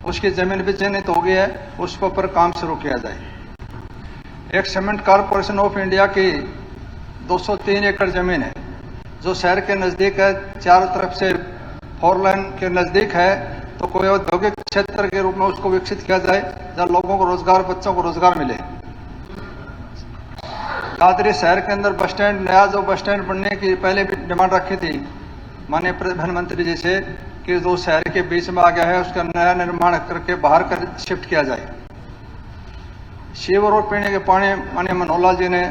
उसकी जमीन भी चयनित हो गई है। उसके ऊपर काम शुरू किया जाए। एक सीमेंट कारपोरेशन ऑफ इंडिया की 203 एकड़ जमीन है जो शहर के नजदीक है। चारों तरफ से 4 लाइन के नजदीक है तो कोई औद्योगिक क्षेत्र के रूप में उसको विकसित किया जाए जहाँ लोगों को रोजगार बच्चों को रोजगार मिले। दादरी शहर के अंदर बस स्टैंड नया जो बस स्टैंड बनने की पहले भी डिमांड रखी थी माननीय प्रधानमंत्री जी से कि जो शहर के बीच में आ गया है उसका नया निर्माण करके बाहर कर शिफ्ट किया जाए। शिवर और पीने के पानी माननीय मनोहर लाल जी ने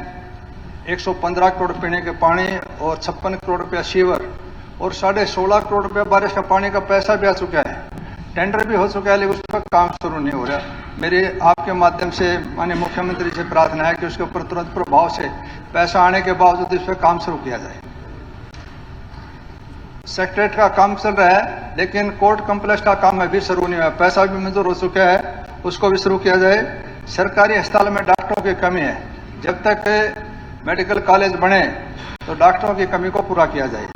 115 करोड़ पीने के पानी और 56 करोड़ रुपया शिवर और 16.5 करोड़ रुपया बारिश का पानी का पैसा भी आ चुका है। टेंडर भी हो चुका है लेकिन उस पर काम शुरू नहीं हो रहा। मेरी आपके माध्यम से माननीय मुख्यमंत्री से प्रार्थना है कि उसके ऊपर तुरंत प्रभाव से पैसा आने के बावजूद इस पर काम शुरू किया जाए। सेक्रेटरीट का काम चल रहा है लेकिन कोर्ट कम्प्लेक्स का काम अभी शुरू नहीं हुआ। पैसा भी मंजूर हो चुका है उसको भी शुरू किया जाए। सरकारी अस्पताल में डॉक्टरों की कमी है। जब तक मेडिकल कॉलेज बने तो डॉक्टरों की कमी को पूरा किया जाए।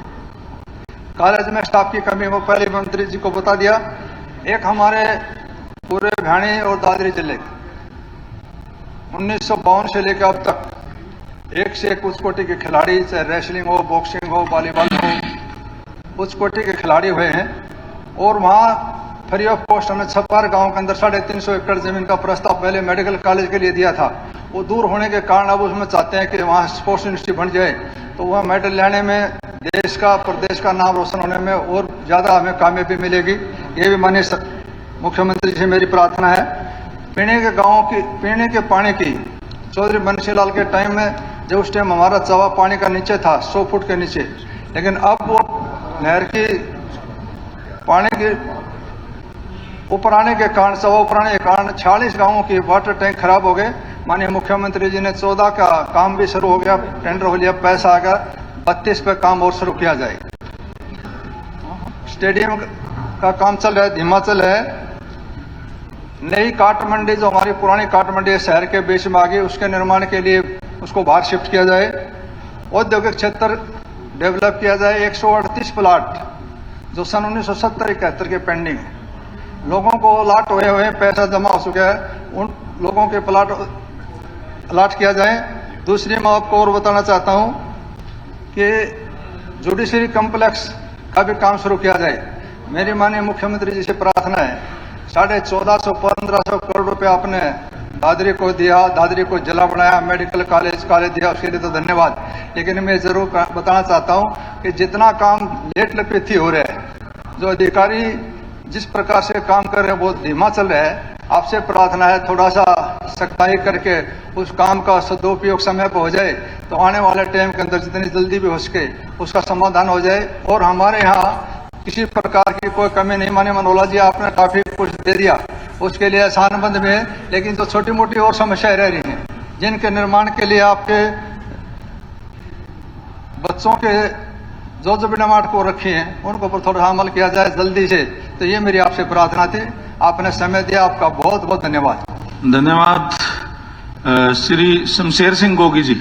कॉलेज में स्टाफ की कमी वो पहले मंत्री जी को बता दिया। एक हमारे पूरे भिवानी और दादरी जिले 1952 से लेकर अब तक एक से एक उच्च कोटि के खिलाड़ी चाहे रेसलिंग हो बॉक्सिंग हो वॉलीबॉल हो उच्च कोटि के खिलाड़ी हुए हैं। और वहाँ फ्री ऑफ कॉस्ट हमने छप्पर गांव के अंदर 350 एकड़ जमीन का प्रस्ताव पहले मेडिकल कॉलेज के लिए दिया था। वो दूर होने के कारण अब उसमें चाहते हैं कि वहाँ स्पोर्ट्स यूनिवर्सिटी बन जाए तो वह मेडल लेने में देश का प्रदेश का नाम रोशन होने में और ज्यादा हमें कामयाबी मिलेगी। ये भी माननीय मुख्यमंत्री से मेरी प्रार्थना है। पीने के पानी की चौधरी बंशीलाल के टाइम में जब उस टाइम हमारा चवा पानी का नीचे था 100 फुट के नीचे, लेकिन अब वो नहर की पानी के ऊपर आने के कारण चवा ऊपर आने के कारण 46 गांवों की वाटर टैंक खराब हो गए। माननीय मुख्यमंत्री जी ने 14 का काम भी शुरू हो गया। टेंडर हो लिया पैसा आ गया। 32 पे काम और शुरू किया जाए। स्टेडियम का काम चल रहा है हिमाचल है। नई काट मंडी जो हमारी पुरानी काट मंडी है शहर के बीच में आ गई उसके निर्माण के लिए उसको बाहर शिफ्ट किया जाए। औद्योगिक क्षेत्र डेवलप किया जाए। 138 प्लाट जो सन 1970-71 के पेंडिंग है। लोगों को अलॉट हुए पैसा जमा हो चुका है उन लोगों के प्लाट अलॉट किया जाए। दूसरी मैं आपको और बताना चाहता हूं कि जुडिशरी कॉम्प्लेक्स का भी काम शुरू किया जाए। मेरी माननीय मुख्यमंत्री जी से प्रार्थना है 1400-1500 करोड़ रुपया आपने दादरी को दिया, दादरी को जिला बनाया, मेडिकल कॉलेज दिया, उसके लिए तो धन्यवाद। लेकिन मैं जरूर बताना चाहता हूं कि जितना काम लेट लपेटी हो रहा है, जो अधिकारी जिस प्रकार से काम कर रहे हैं बहुत धीमा चल रहा है। आपसे प्रार्थना है थोड़ा सा सख्ताई करके उस काम का सदुपयोग समय पर हो जाए तो आने वाले टाइम के अंदर जितनी जल्दी भी हो सके उसका समाधान हो जाए। और हमारे यहाँ किसी प्रकार की कोई कमी नहीं। माने मनोला जी आपने काफी कुछ दे दिया, उसके लिए आसानबंद में है, लेकिन जो छोटी मोटी और समस्याएं रह रही हैं जिनके निर्माण के लिए आपके बच्चों के जो निर्माण को रखी हैं उनको पर थोड़ा अमल किया जाए जल्दी से। तो ये मेरी आपसे प्रार्थना थी। आपने समय दिया, आपका बहुत बहुत धन्यवाद। धन्यवाद। श्री शमशेर सिंह गोगी जी।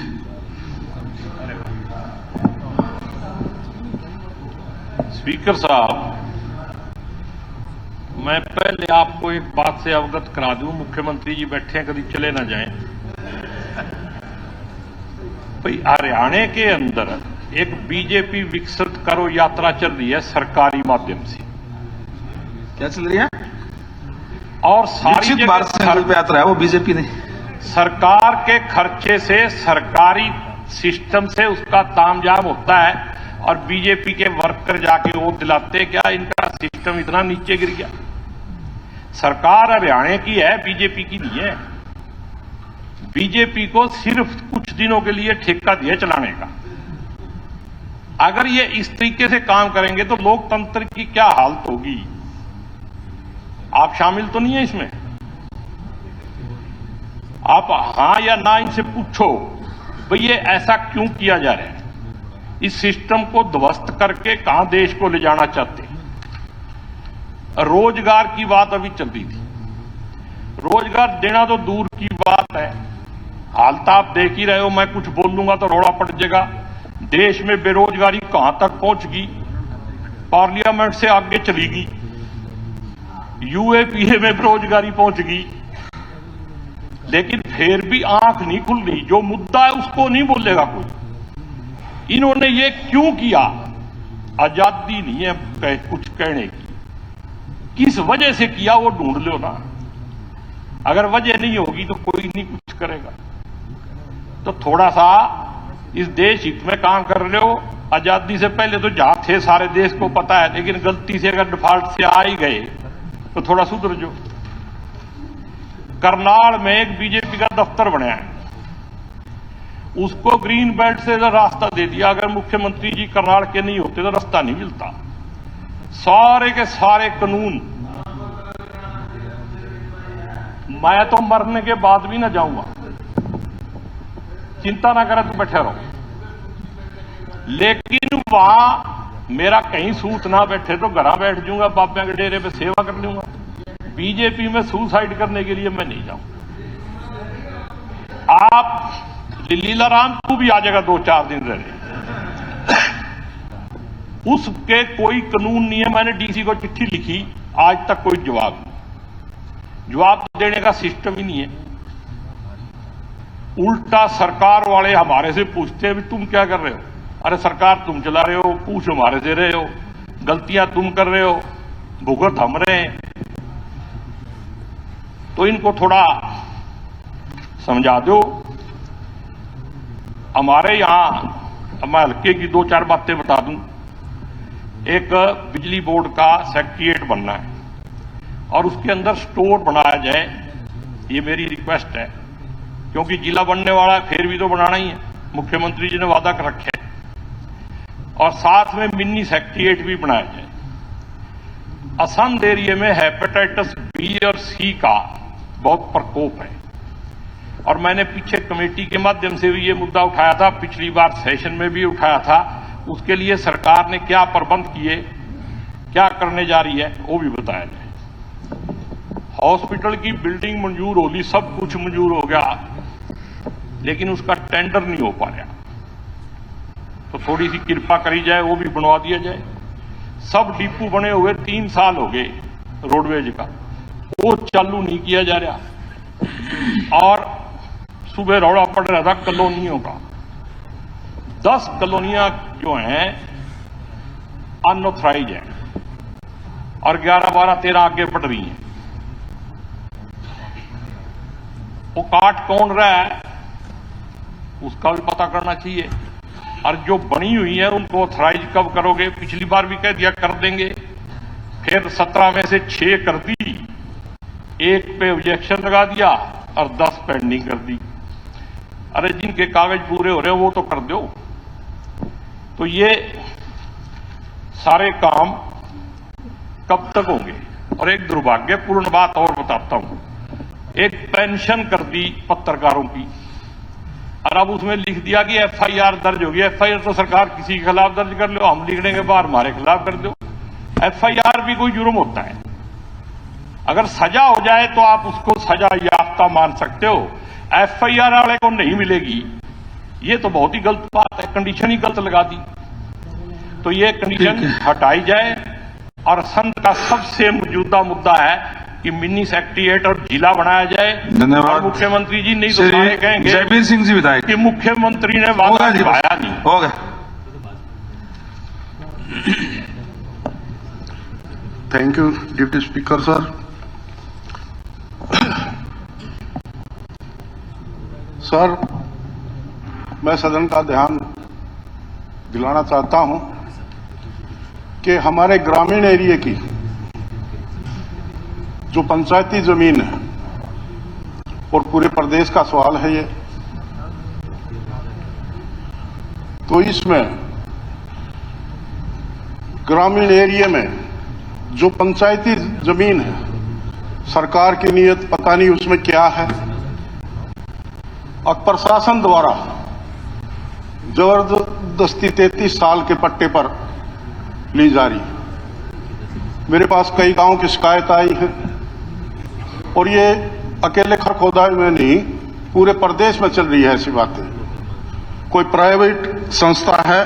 स्पीकर साहब, मैं पहले आपको एक बात से अवगत करा दूं। मुख्यमंत्री जी बैठे हैं, कभी चले ना जाएं। भाई हरियाणा के अंदर एक बीजेपी विकसित करो यात्रा चल रही है सरकारी माध्यम से। क्या चल रही है? और सारी जगह भारत संकल्प यात्रा है, वो बीजेपी ने सरकार के खर्चे से, सरकारी सिस्टम से उसका तामझाम होता है और बीजेपी के वर्कर जाके वो दिलाते। क्या इनका सिस्टम इतना नीचे गिर गया? सरकार हरियाणा की है, बीजेपी की नहीं है। बीजेपी को सिर्फ कुछ दिनों के लिए ठेका दिया चलाने का। अगर ये इस तरीके से काम करेंगे तो लोकतंत्र की क्या हालत होगी? आप शामिल तो नहीं है इसमें? आप हां या ना इनसे पूछो, भाई ये ऐसा क्यों किया जा रहा है? इस सिस्टम को ध्वस्त करके कहां देश को ले जाना चाहते हैं? रोजगार की बात अभी चल रही थी। रोजगार देना तो दूर की बात है, हालत आप देख ही रहे हो। मैं कुछ बोल दूंगा तो रोड़ा पड़ जाएगा। देश में बेरोजगारी कहां तक पहुंच गई, पार्लियामेंट से आगे चली गई। यूएपीए में बेरोजगारी पहुंच गई, लेकिन फिर भी आंख नहीं खुल रही। जो मुद्दा है उसको नहीं बोलेगा कोई। इन्होंने ये क्यों किया? आजादी नहीं है कुछ कहने की। किस वजह से किया वो ढूंढ लो ना। अगर वजह नहीं होगी तो कोई नहीं कुछ करेगा। तो थोड़ा सा इस देश हित में काम कर रहे हो। आजादी से पहले तो जहां थे सारे देश को पता है, लेकिन गलती से अगर डिफॉल्ट से आ ही गए तो थोड़ा सुधर जो। करनाल में एक बीजेपी का दफ्तर बनाया है, उसको ग्रीन बेल्ट से रास्ता दे दिया। अगर मुख्यमंत्री जी करनाल के नहीं होते तो रास्ता नहीं मिलता। सारे के सारे कानून, मैं तो मरने के बाद भी ना जाऊंगा, चिंता ना करें तो बैठे रहो। लेकिन वहां मेरा कहीं सूत ना बैठे तो घर बैठ जाऊंगा, बाबा के डेरे पे सेवा कर लूंगा। बीजेपी में सुसाइड करने के लिए मैं नहीं जाऊं। आप लीलाराम को भी आ जाएगा 2-4 दिन रहे, उसके कोई कानून नहीं है। मैंने डीसी को चिट्ठी लिखी, आज तक कोई जवाब देने का सिस्टम ही नहीं है। उल्टा सरकार वाले हमारे से पूछते हैं भी तुम क्या कर रहे हो? अरे सरकार तुम चला रहे हो, पूछ हमारे से रहे हो, गलतियां तुम कर रहे हो, भुगत हम रहे हैं। तो इनको थोड़ा समझा दो। हमारे यहां मैं हल्के की 2-4 बातें बता दूं। एक बिजली बोर्ड का सेक्रेटेरिएट बनना है और उसके अंदर स्टोर बनाया जाए, ये मेरी रिक्वेस्ट है। क्योंकि जिला बनने वाला है, फिर भी तो बनाना ही है, मुख्यमंत्री जी ने वादा कर रखे है। और साथ में मिनी सेक्रेटेरिएट भी बनाया जाए। असंध एरिया में हेपेटाइटिस बी और सी का बहुत प्रकोप है और मैंने पीछे कमेटी के माध्यम से भी ये मुद्दा उठाया था, पिछली बार सेशन में भी उठाया था। उसके लिए सरकार ने क्या प्रबंध किए, क्या करने जा रही है, वो भी बताया जाए। हॉस्पिटल की बिल्डिंग मंजूर होगी, सब कुछ मंजूर हो गया, लेकिन उसका टेंडर नहीं हो पा रहा। तो थोड़ी सी कृपा करी जाए, वो भी बनवा दिया जाए। सब डिपो बने हुए 3 साल हो गए रोडवेज का, वो चालू नहीं किया जा रहा। और सुबह रौला पड़ रहा था कॉलोनियों का। 10 कॉलोनियां जो हैं अनऑथराइज हैं और 11, 12, 13 आगे बढ़ रही हैं। वो काट कौन रहा है उसका भी पता करना चाहिए। और जो बनी हुई है उनको ऑथराइज कब करोगे? पिछली बार भी कह दिया कर देंगे, फिर 17 में से 6 कर दी, 1 पे ऑब्जेक्शन लगा दिया और 10 पेंडिंग कर दी। अरे जिनके कागज पूरे हो रहे हैं वो तो कर दो। तो ये सारे काम कब तक होंगे? और एक दुर्भाग्यपूर्ण बात और बताता हूं, एक पेंशन कर दी पत्रकारों की और अब उसमें लिख दिया कि एफआईआर दर्ज होगी। एफआईआर तो सरकार किसी के खिलाफ दर्ज कर लो, हम लिख देंगे बाहर हमारे खिलाफ कर दो। एफआईआर भी कोई जुर्म होता है? अगर सजा हो जाए तो आप उसको सजा याफ्ता मान सकते हो, एफआईआर वाले को नहीं मिलेगी। ये तो बहुत ही गलत बात है, कंडीशन ही गलत लगा दी। तो ये कंडीशन हटाई जाए। और संत का सबसे मौजूदा मुद्दा है कि मिनी सेक्रेटेरिएट और जिला बनाया जाए। धन्यवाद। मुख्यमंत्री जी नहीं तो सारे कहेंगे जयवीर सिंह जी विधायक कि मुख्यमंत्री ने वादा निभाया नहीं। होगा। Thank you deputy speaker sir. Sir, मैं सदन का ध्यान दिलाना चाहता हूं कि हमारे ग्रामीण एरिया की जो पंचायती जमीन है और पूरे प्रदेश का सवाल है ये, तो इसमें ग्रामीण एरिया में जो पंचायती जमीन है, सरकार की नीयत पता नहीं उसमें क्या है। और प्रशासन द्वारा जबरदस्ती 33 साल के पट्टे पर ली जा रही है। मेरे पास कई गांव की शिकायत आई है और ये अकेले खरखोदा में नहीं, पूरे प्रदेश में चल रही है ऐसी बातें। कोई प्राइवेट संस्था है,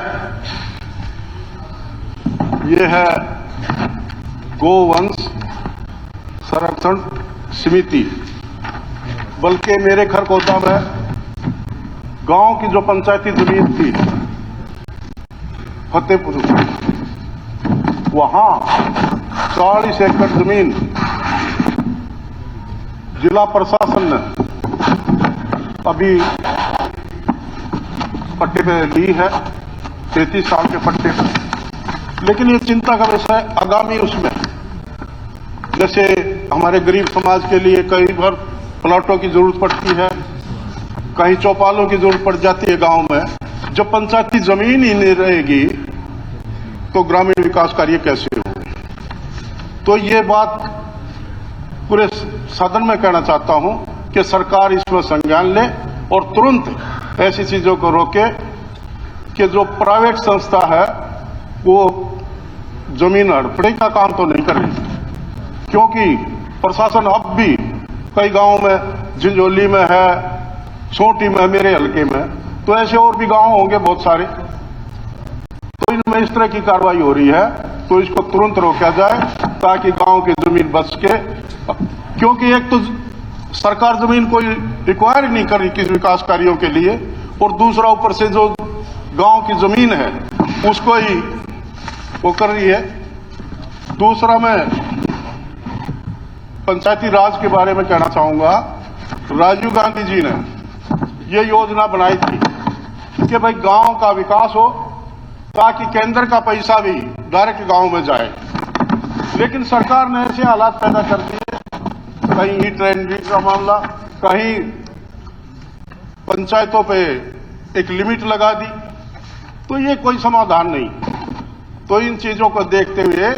ये है गोवंश संरक्षण समिति, बल्कि मेरे खरखोदा में गांव की जो पंचायती जमीन थी फतेहपुर, वहां 40 एकड़ जमीन जिला प्रशासन ने अभी पट्टे पे ली है, 33 साल के पट्टे पे। लेकिन ये चिंता का विषय आगामी उसमें, जैसे हमारे गरीब समाज के लिए कई बार प्लाटों की जरूरत पड़ती है, कहीं चौपालों की जरूरत पड़ जाती है गांव में। जब पंचायती जमीन ही नहीं रहेगी तो ग्रामीण विकास कार्य कैसे होंगे? तो ये बात पूरे सदन में कहना चाहता हूं कि सरकार इसमें संज्ञान ले और तुरंत ऐसी चीजों को रोके कि जो प्राइवेट संस्था है वो जमीन हड़पने का काम तो नहीं कर रही, क्योंकि प्रशासन अब भी कई गांवों में, झिंझोली में है, छोटी में, मेरे हल्के में, तो ऐसे और भी गांव होंगे बहुत सारे, तो इनमें इस तरह की कार्रवाई हो रही है। तो इसको तुरंत रोका जाए ताकि गांव की जमीन बच के, क्योंकि एक तो सरकार जमीन कोई रिक्वायर नहीं कर रही किसी विकास कार्यों के लिए, और दूसरा ऊपर से जो गांव की जमीन है उसको ही वो कर रही है। दूसरा, मैं पंचायती राज के बारे में कहना चाहूंगा। राजीव गांधी जी ने ये योजना बनाई थी कि भाई गांव का विकास हो ताकि केंद्र का पैसा भी डायरेक्ट गांव में जाए, लेकिन सरकार ने ऐसे हालात पैदा कर दिए, कहीं ईट रेंडरी का मामला, कहीं पंचायतों पे एक लिमिट लगा दी, तो ये कोई समाधान नहीं। तो इन चीजों को देखते हुए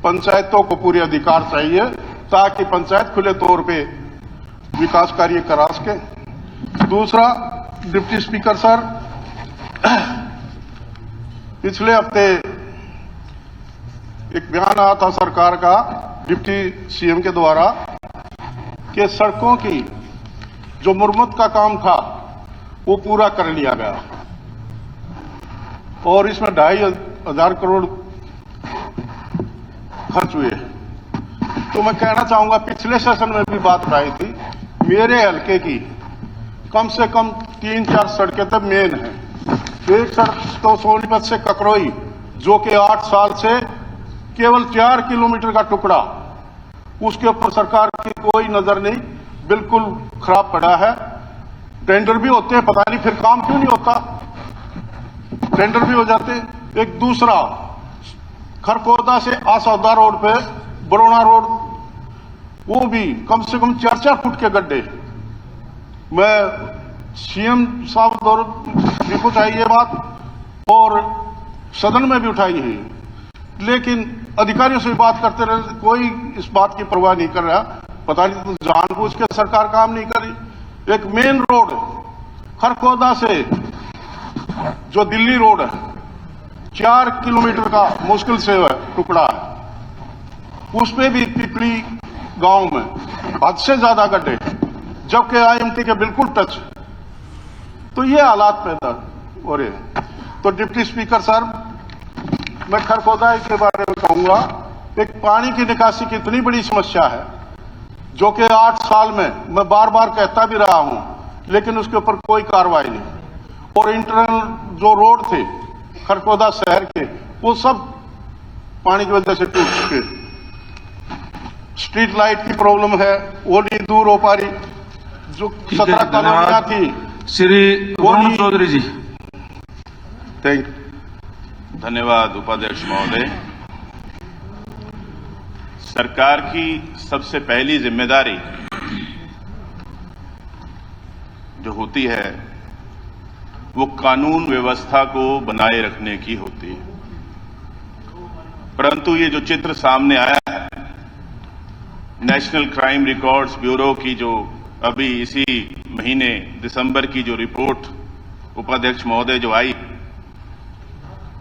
पंचायतों को पूरे अधिकार चाहिए ताकि पंचायत खुले तौर पे विकास कार्य करा सके। दूसरा, डिप्टी स्पीकर सर, पिछले हफ्ते एक बयान आया था सरकार का डिप्टी सीएम के द्वारा कि सड़कों की जो मुरम्मत का काम था वो पूरा कर लिया गया और इसमें 2,500 करोड़ खर्च हुए। तो मैं कहना चाहूंगा, पिछले सेशन में भी बात आई थी, मेरे हल्के की कम से कम 3-4 सड़कें तक मेन है। एक सड़क तो सोनीपत से ककरोई, जो कि 8 साल से केवल 4 किलोमीटर का टुकड़ा, उसके ऊपर सरकार की कोई नजर नहीं, बिल्कुल खराब पड़ा है। टेंडर भी होते हैं, पता नहीं फिर काम क्यों नहीं होता। टेंडर भी हो जाते। एक दूसरा, खरकोदा से आसौदा रोड पे बरोड़ा रोड, वो भी कम से कम 4-4 फुट के गड्ढे। मैं सीएम साहब दौर भी कुछ आई ये बात और सदन में भी उठाई है, लेकिन अधिकारियों से बात करते रहे, कोई इस बात की परवाह नहीं कर रहा। पता नहीं तो जानबूझ के सरकार काम नहीं कर रही। एक मेन रोड खरकोदा से जो दिल्ली रोड है, 4 किलोमीटर का मुश्किल से टुकड़ा है, उसमें भी पिपली गांव में हद से ज्यादा गड्ढे, जबकि आईएमटी के बिल्कुल टच। तो ये हालात पैदा हो रहे हैं। तो डिप्टी स्पीकर साहब, मैं खरकोदा के बारे में कहूंगा, एक पानी की निकासी की इतनी बड़ी समस्या है जो कि 8 साल में मैं बार बार कहता भी रहा हूं, लेकिन उसके ऊपर कोई कार्रवाई नहीं। और इंटरनल जो रोड थे खरकोदा शहर के, वो सब पानी की वजह से टूट चुके। स्ट्रीट लाइट की प्रॉब्लम है, वो नहीं दूर हो पा रही। जो 17 कॉलोनियां थी, श्री वरुण चौधरी जी। Thank you. धन्यवाद उपाध्यक्ष महोदय। सरकार की सबसे पहली जिम्मेदारी जो होती है वो कानून व्यवस्था को बनाए रखने की होती है, परंतु ये जो चित्र सामने आया है, नेशनल क्राइम रिकॉर्ड्स ब्यूरो की जो अभी इसी महीने दिसंबर की जो रिपोर्ट उपाध्यक्ष महोदय जो आई,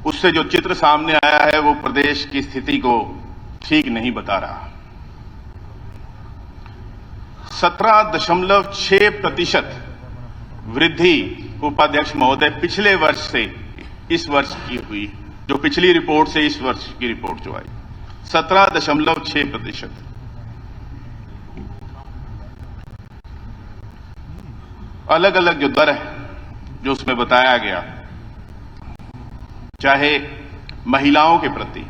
उससे जो चित्र सामने आया है वो प्रदेश की स्थिति को ठीक नहीं बता रहा। 17.6% वृद्धि उपाध्यक्ष महोदय पिछले वर्ष से इस वर्ष की हुई, जो पिछली रिपोर्ट से इस वर्ष की रिपोर्ट जो आई 17.6%। अलग अलग जो दर है जो उसमें बताया गया, चाहे महिलाओं के प्रति,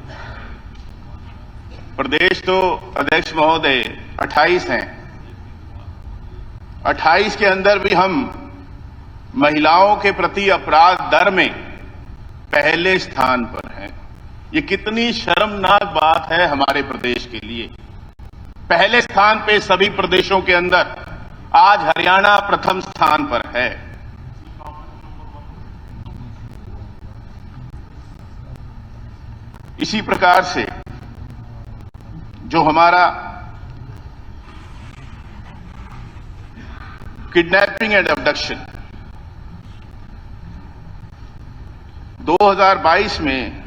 प्रदेश तो अध्यक्ष महोदय 28 हैं, 28 के अंदर भी हम महिलाओं के प्रति अपराध दर में पहले स्थान पर हैं। ये कितनी शर्मनाक बात है हमारे प्रदेश के लिए। पहले स्थान पे सभी प्रदेशों के अंदर, आज हरियाणा प्रथम स्थान पर है। इसी प्रकार से जो हमारा किडनैपिंग एंड अबडक्शन 2022 में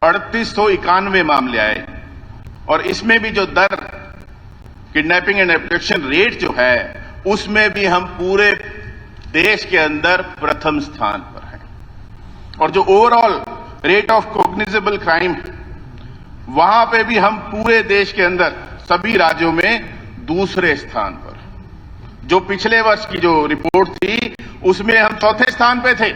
3891 मामले आए, और इसमें भी जो दर किडनैपिंग एंड अबडक्शन रेट जो है, उसमें भी हम पूरे देश के अंदर प्रथम स्थान पर हैं। और जो overall rate of cognizable crime, वहां पे भी हम पूरे देश के अंदर सभी राज्यों में दूसरे स्थान पर। जो पिछले वर्ष की जो रिपोर्ट थी उसमें हम चौथे स्थान पे थे,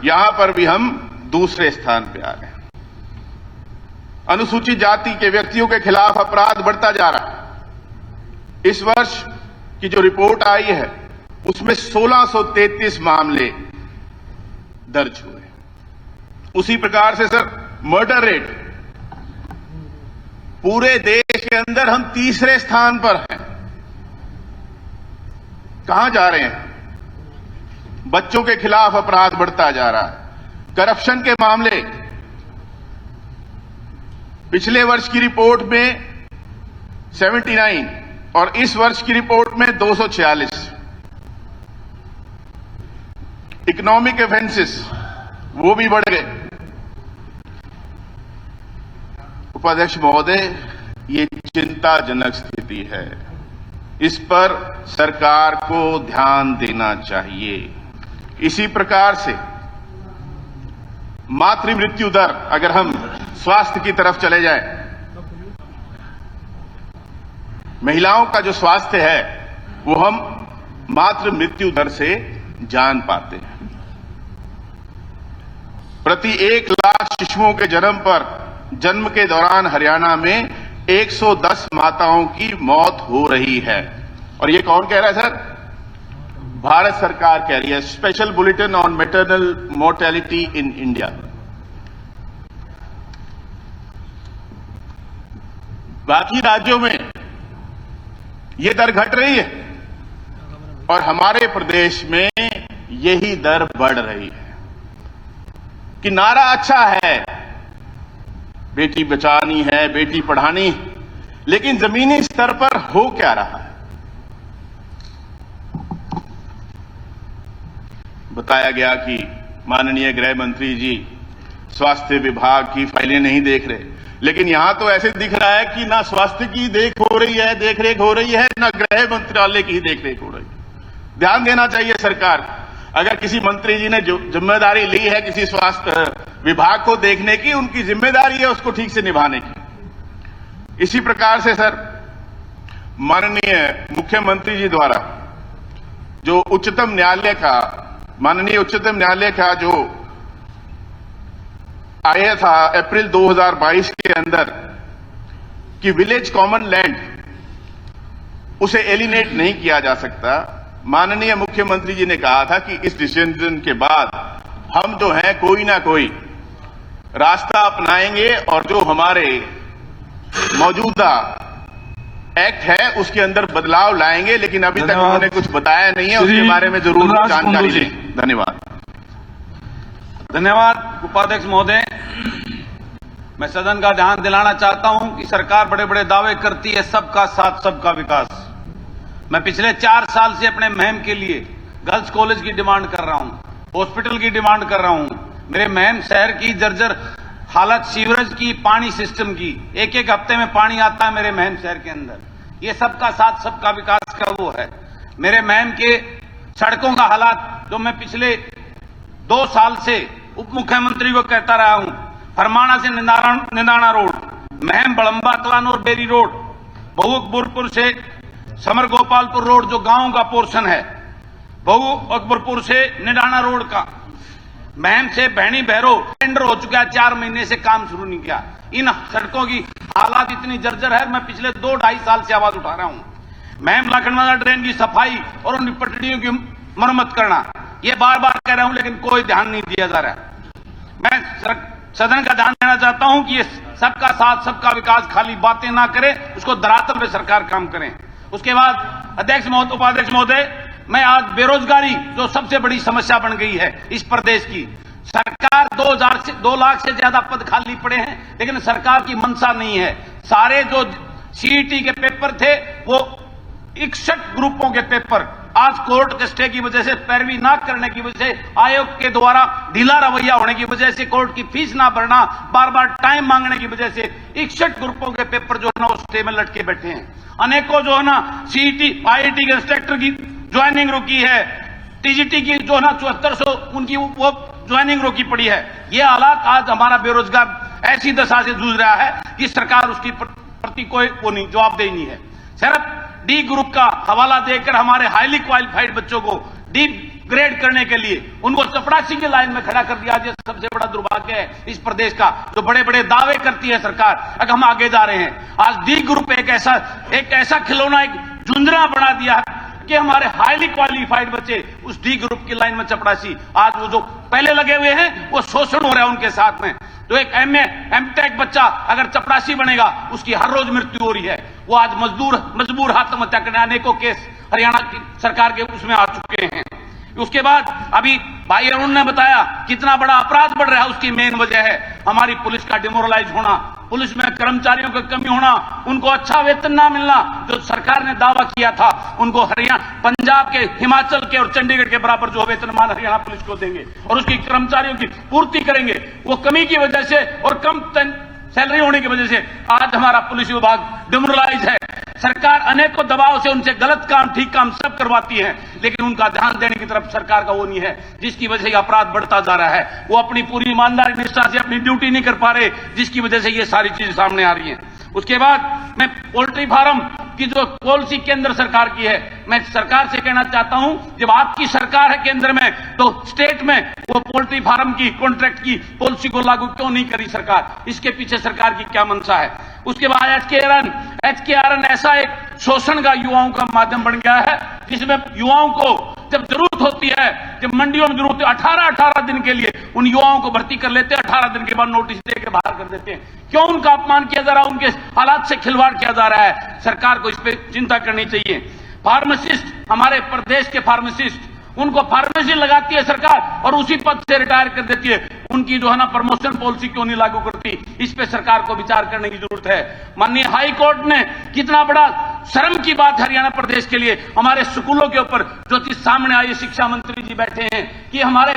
यहां पर भी हम दूसरे स्थान पे आ गए। अनुसूचित जाति के व्यक्तियों के खिलाफ अपराध बढ़ता जा रहा है। इस वर्ष की जो रिपोर्ट आई है उसमें 1633 मामले दर्ज हुए। उसी प्रकार से सर, मर्डर रेट पूरे देश के अंदर हम तीसरे स्थान पर हैं। कहां जा रहे हैं? बच्चों के खिलाफ अपराध बढ़ता जा रहा है। करप्शन के मामले पिछले वर्ष की रिपोर्ट में 79 और इस वर्ष की रिपोर्ट में 246। इकोनॉमिक ऑफेंसेस वो भी बढ़ गए। उपाध्यक्ष महोदय, ये चिंताजनक स्थिति है, इस पर सरकार को ध्यान देना चाहिए। इसी प्रकार से मातृ मृत्यु दर, अगर हम स्वास्थ्य की तरफ चले जाएं, महिलाओं का जो स्वास्थ्य है वो हम मातृ मृत्यु दर से जान पाते हैं। प्रति 1 लाख शिशुओं के जन्म पर जन्म के दौरान हरियाणा में 110 माताओं की मौत हो रही है। और ये कौन कह रहा है सर? भारत सरकार कह रही है, special bulletin on maternal mortality in India. बाकी राज्यों में ये दर घट रही है और हमारे प्रदेश में यही दर बढ़ रही है। कि नारा अच्छा है, बेटी बचानी है, बेटी पढ़ानी, लेकिन जमीनी स्तर पर हो क्या रहा है? बताया गया कि माननीय गृह मंत्री जी स्वास्थ्य विभाग की फाइलें नहीं देख रहे, लेकिन यहां तो ऐसे दिख रहा है कि ना स्वास्थ्य की देख रेख हो रही है, ना गृह मंत्रालय की देख रेख हो रही है। ध्यान देना चाहिए सरकार, अगर किसी मंत्री जी ने जो जिम्मेदारी ली है किसी स्वास्थ्य विभाग को देखने की, उनकी जिम्मेदारी है उसको ठीक से निभाने की। इसी प्रकार से सर, माननीय मुख्यमंत्री जी द्वारा जो माननीय उच्चतम न्यायालय का जो आया था अप्रैल 2022 के अंदर कि विलेज कॉमन लैंड उसे एलिनेट नहीं किया जा सकता, माननीय मुख्यमंत्री जी ने कहा था कि इस डिसीजन के बाद हम जो हैं कोई ना कोई रास्ता अपनाएंगे और जो हमारे मौजूदा एक्ट है उसके अंदर बदलाव लाएंगे, लेकिन अभी तक उन्होंने कुछ बताया नहीं है, उसके बारे में जरूर जानकारी दें। धन्यवाद। धन्यवाद उपाध्यक्ष महोदय। मैं सदन का ध्यान दिलाना चाहता हूं कि सरकार बड़े बड़े दावे करती है, सबका साथ सबका विकास। मैं पिछले 4 साल से अपने महम के लिए गर्ल्स कॉलेज की डिमांड कर रहा हूं, हॉस्पिटल की डिमांड कर रहा हूं। मेरे महम शहर की जर्जर हालत, सीवरेज की, पानी सिस्टम की, एक एक हफ्ते में पानी आता है मेरे महम शहर के अंदर। ये सबका साथ सबका विकास का वो है। मेरे महम के सड़कों का हालात जो मैं पिछले 2 साल से उप मुख्यमंत्री को कहता रहा हूं, फरमाना से निदाना रोड, महम बड़ंबा कलानौर बेरी रोड, बहुअकबरपुर से समर गोपालपुर रोड जो गांव का पोर्शन है, बहुअकबरपुर से निडाना रोड का, महम से भैनी भैरो टेंडर हो चुका है, 4 महीने से काम शुरू नहीं किया। इन सड़कों की हालात इतनी जर्जर है, मैं पिछले 2-2.5 साल से आवाज उठा रहा हूं। महम लाखनवाला ड्रेन की सफाई और उन पटड़ियों की मरम्मत करना, ये बार बार कह रहा हूं, लेकिन कोई ध्यान नहीं दिया जा रहा है। मैं सदन का ध्यान देना चाहता हूं कि ये सबका साथ सबका विकास खाली बातें ना करें, उसको धरातल पे सरकार काम करें। उसके बाद अध्यक्ष महोदय, उपाध्यक्ष महोदय, मैं आज बेरोजगारी जो सबसे बड़ी समस्या बन गई है इस प्रदेश की, सरकार 2 लाख से ज्यादा पद खाली पड़े हैं, लेकिन सरकार की मंशा नहीं है। सारे जो सीईटी के पेपर थे वो 61 ग्रुपों के पेपर आज कोर्ट के स्टे की वजह से, पैरवी ना करने की वजह से, आयोग के द्वारा ढीला रवैया होने की वजह से, कोर्ट की फीस ना भरना, बार बार टाइम मांगने की वजह से 61 ग्रुपों के पेपर जो है ना उस स्टे में लटके बैठे हैं। अनेकों जो है ना सीईटी, आईआईटी के इंस्ट्रक्टर की ज्वाइनिंग रुकी है, टीजीटी की जो है ना 7400 उनकी वो ज्वाइनिंग रोकी पड़ी है। ये हालात आज हमारा बेरोजगार ऐसी दशा से जूझ रहा है कि सरकार उसकी प्रति कोई वो नहीं, जवाबदेही नहीं है। सिर्फ डी ग्रुप का हवाला देकर हमारे हाईली क्वालिफाइड बच्चों को डी ग्रेड करने के लिए उनको चपरासी की लाइन में खड़ा कर दिया। ये सबसे बड़ा दुर्भाग्य है इस प्रदेश का, जो बड़े बड़े दावे करती है सरकार, अगर हम आगे जा रहे हैं। आज डी ग्रुप एक ऐसा खिलौना, एक झुंझुना बना दिया कि हमारे हाईली क्वालिफाइड बच्चे उस डी ग्रुप की लाइन में चपरासी, आज वो जो पहले लगे हुए हैं वो शोषण हो रहा है उनके साथ में। तो एक एमए एमटेक बच्चा अगर चपरासी बनेगा उसकी हर रोज मृत्यु हो रही है। वो आज मजबूर आत्महत्या करने, अनेकों केस हरियाणा की सरकार के उसमें आ चुके हैं। उसके बाद अभी भाई अरुण ने बताया कितना बड़ा अपराध बढ़ रहा है, उसकी मेन वजह है हमारी पुलिस का डिमोरलाइज होना, पुलिस में कर्मचारियों की कमी होना, उनको अच्छा वेतन ना मिलना। जो सरकार ने दावा किया था उनको हरियाणा, पंजाब के, हिमाचल के और चंडीगढ़ के बराबर जो वेतनमान हरियाणा पुलिस को देंगे और उसकी कर्मचारियों की पूर्ति करेंगे, वो कमी की वजह से और कम सैलरी होने की वजह से आज हमारा पुलिस विभाग डिमोरलाइज है। सरकार अनेकों दबाव से उनसे गलत काम ठीक काम सब करवाती है, लेकिन उनका ध्यान देने की तरफ सरकार का वो नहीं है, जिसकी वजह से अपराध बढ़ता जा रहा है। वो अपनी पूरी ईमानदारी निष्ठा से अपनी ड्यूटी नहीं कर पा रहे, जिसकी वजह से ये सारी चीजें सामने आ रही हैं। उसके बाद मैं पोल्ट्री फार्म कि जो पॉलिसी केंद्र सरकार की है। मैं सरकार से कहना चाहता हूं, जब आपकी सरकार है केंद्र में, तो स्टेट में वो पोल्ट्री फार्म की कॉन्ट्रैक्ट की पॉलिसी को लागू क्यों नहीं करी सरकार? इसके पीछे सरकार की क्या मंशा है? उसके बाद एचकेआरएन ऐसा एक शोषण का युवाओं का माध्यम बन गया है, जिसमें युवाओं को जब जरूरत होती है, जब मंडियों में जरूरत है, 18 दिन के लिए उन युवाओं को भर्ती कर लेते हैं, 18 दिन के बाद नोटिस देकर बाहर कर देते हैं। क्यों उनका अपमान किया जा रहा है? उनके हालात से खिलवाड़ किया जा रहा है। सरकार को इस पर चिंता करनी चाहिए। फार्मासिस्ट, हमारे प्रदेश के फार्मासिस्ट, उनको फार्मेसी लगाती है सरकार और उसी पद से रिटायर कर देती है। उनकी जो है ना प्रमोशन पॉलिसी क्यों नहीं लागू करती? इस पे सरकार को विचार करने की जरूरत है। माननीय हाई कोर्ट ने कितना बड़ा शर्म की बात हरियाणा प्रदेश के लिए, हमारे स्कूलों के ऊपर जो चीज सामने आई, शिक्षा मंत्री जी बैठे हैं कि हमारे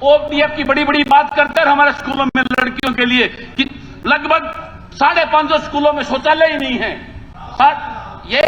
ओपीएफ की बड़ी बड़ी बात करते हैं हमारे स्कूलों में लड़कियों के लिए कि लगभग 550 स्कूलों में शौचालय ही नहीं है। ये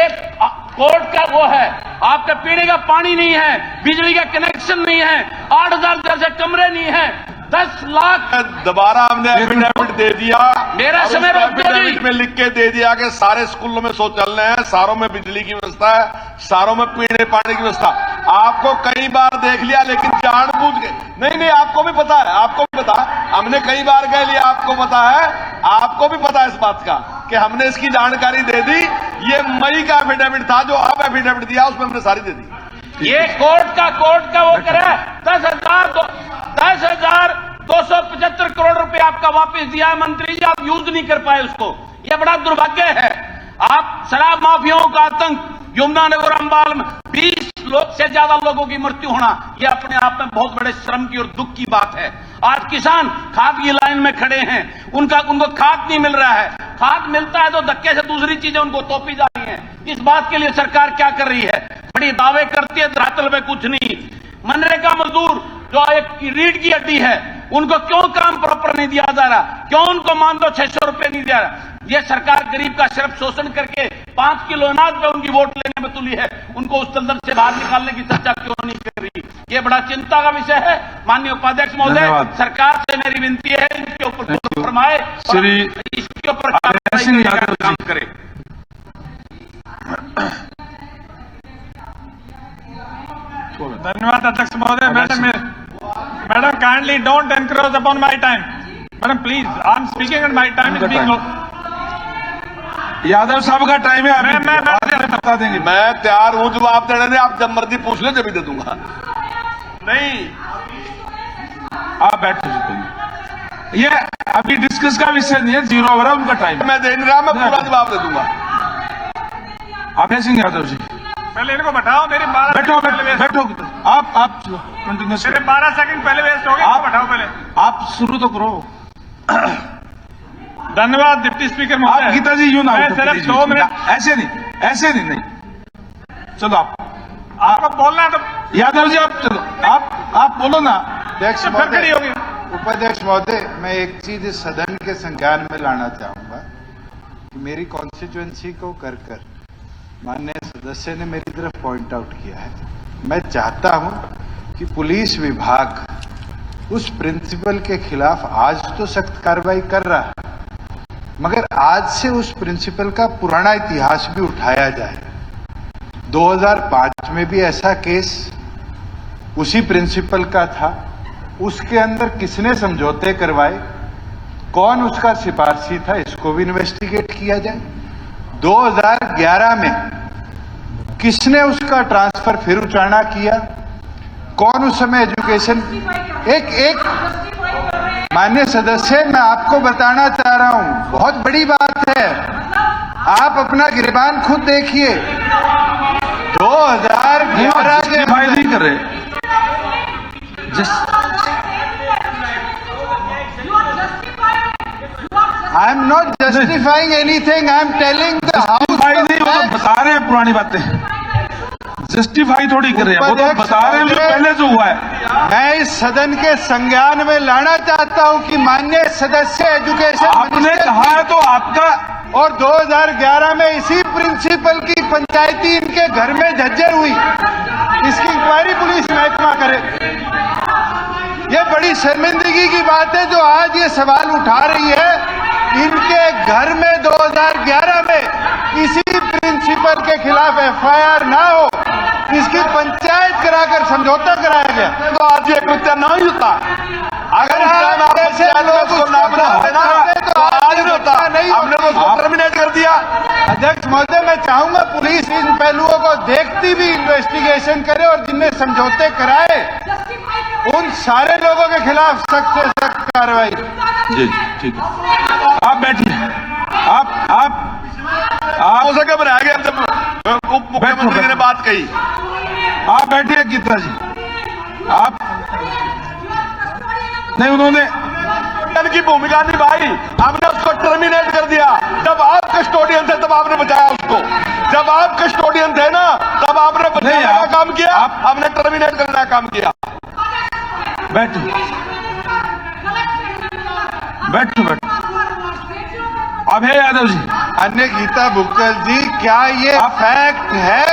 कोर्ट का वो है, आपका पीने का पानी नहीं है, बिजली का कनेक्शन नहीं है, 8000 जैसे कमरे नहीं है, 10 लाख। दोबारा हमने एफिडेविट दे दिया, मेरा समय एफिडेविट में लिख के दे दिया कि सारे स्कूलों में शौचालय है, सारों में बिजली की व्यवस्था है, सारों में पीने पानी की व्यवस्था। आपको कई बार देख लिया, लेकिन जानबूझ के नहीं, आपको भी पता है, आपको भी पता है, हमने कई बार कह लिया, आपको पता है, आपको भी पता है इस बात का कि हमने इसकी जानकारी दे दी। ये मई का एफिडेविट था, जो अब एफिडेविट दिया उसमें हमने सारी दे दी। ये कोर्ट का वो करे 10,275 करोड़ रुपए आपका वापस दिया है मंत्री जी, आप यूज नहीं कर पाए उसको। ये बड़ा दुर्भाग्य है। आप शराब माफियाओं का आतंक, यमुनानगर अंबाल में 20 लोग से ज्यादा लोगों की मृत्यु होना, यह अपने आप में बहुत बड़े श्रम की और दुख की बात है। आज किसान खाद की लाइन में खड़े हैं, उनको खाद नहीं मिल रहा है। खाद मिलता है तो धक्के से दूसरी चीजें उनको तोपी जा रही हैं। इस बात के लिए सरकार क्या कर रही है? बड़ी दावे करती है, धरातल में कुछ नहीं। मनरेगा मजदूर जो एक रीढ़ की हड्डी है, उनको क्यों काम प्रॉपर नहीं दिया जा रहा? क्यों उनको मान दो 600 रुपए नहीं दिया रहा? ये सरकार गरीब का सिर्फ शोषण करके 5 किलो अनाज पे उनकी वोट लेने में तुली है। उनको उस दलदल से बाहर निकालने की चर्चा क्यों नहीं कर रही? ये बड़ा चिंता का विषय है। माननीय उपाध्यक्ष महोदय, सरकार से मेरी विनती है, इनके ऊपर फरमाए, इसके ऊपर काम करे। धन्यवाद अध्यक्ष महोदय। Madam kindly don't encroach upon my time. Madam please, I am speaking at my time. Yadav साहब का टाइम है, मैं बता देंगे। मैं तैयार हूं जवाब देने में, आप जब मर्जी पूछ ले, जब दे दूंगा। नहीं, आप बैठो। ये अभी डिस्कस का विषय नहीं है, 0 ओवर है उनका टाइम। मैं दे नहीं रहा, मैं पूरा जवाब दे दूंगा। अभय सिंह यादव जी, पहले इनको बैठाओ। मेरे 12 बैठो। आप कंटिन्यूस, मेरे 12 सेकंड पहले वेस्ट हो गए। आप बैठाओ, पहले आप शुरू तो करो। धन्यवाद डिप्टी स्पीकर महोदय। आप गीता जी यूं ना सिर्फ 2 मिनट। ऐसे नहीं। चलो आपको बोलना है तो यादव जी आप चलो, आप बोलो ना। अध्यक्ष महोदय, उपाध्यक्ष महोदय, मैं एक चीज इस सदन के संज्ञान में लाना चाहूंगा कि मेरी कॉन्स्टिट्यूएंसी को कर माननीय सदस्य ने मेरी तरफ पॉइंट आउट किया है। मैं चाहता हूं कि पुलिस विभाग उस प्रिंसिपल के खिलाफ आज तो सख्त कार्रवाई कर रहा है, मगर आज से उस प्रिंसिपल का पुराना इतिहास भी उठाया जाए। 2005 में भी ऐसा केस उसी प्रिंसिपल का था, उसके अंदर किसने समझौते करवाए, कौन उसका सिफारशी था, इसको भी इन्वेस्टिगेट किया जाए। 2011 में किसने उसका ट्रांसफर फिर उचाना किया, कौन उस समय एजुकेशन, एक माननीय सदस्य, मैं आपको बताना चाह रहा हूं, बहुत बड़ी बात है। आप अपना गिरबान खुद देखिए। 2011 के नहीं कर रहे। I am not justifying anything, I am telling the house. बता रहे हैं पुरानी बातें, जस्टिफाई थोड़ी कर रहे हैं, वो तो बता रहे हैं जो पहले जो हुआ है। मैं इस सदन के संज्ञान में लाना चाहता हूं कि माननीय सदस्य एजुकेशन आपने कहा है तो आपका, और 2011 में इसी प्रिंसिपल की पंचायती इनके घर में झज्जर हुई, इसकी इंक्वायरी पुलिस महकमा करे। ये बड़ी शर्मिंदगी की बात है जो आज ये सवाल उठा रही है। इनके घर में 2011 में इसी प्रिंसिपल प्रिंसिपल के खिलाफ एफआईआर ना हो, इसकी पंचायत कराकर समझौता कराया गया। तो आज ये कृत्य नहीं होता। अगर आप ऐसे लोगों को ना बना देना तो आज नहीं होता। हमने तो उसको टर्मिनेट कर दिया। अध्यक्ष महोदय, मैं चाहूंगा पुलिस इन पहलुओं को देखती भी इन्वेस्टिगेशन करे और जिनने समझौते कराए उन सारे लोगों के खिलाफ सख्त से सख्त कार्रवाई। जी ठीक है, आप बैठिए। आप हो सके पर आगे जब उप मुख्यमंत्री ने बात कही, आप बैठिए गीता जी। आप नहीं, उन्होंने की भूमिका निभाई, हमने उसको टर्मिनेट कर दिया। जब आप कस्टोडियन थे तब आपने बचाया उसको, जब आप कस्टोडियन थे ना तब आपने बचाने का काम किया, हमने टर्मिनेट करने का काम किया। बैठो बैठो बैठो। अभय यादव जी, अन्य गीता बुक्कल जी, क्या ये फैक्ट है?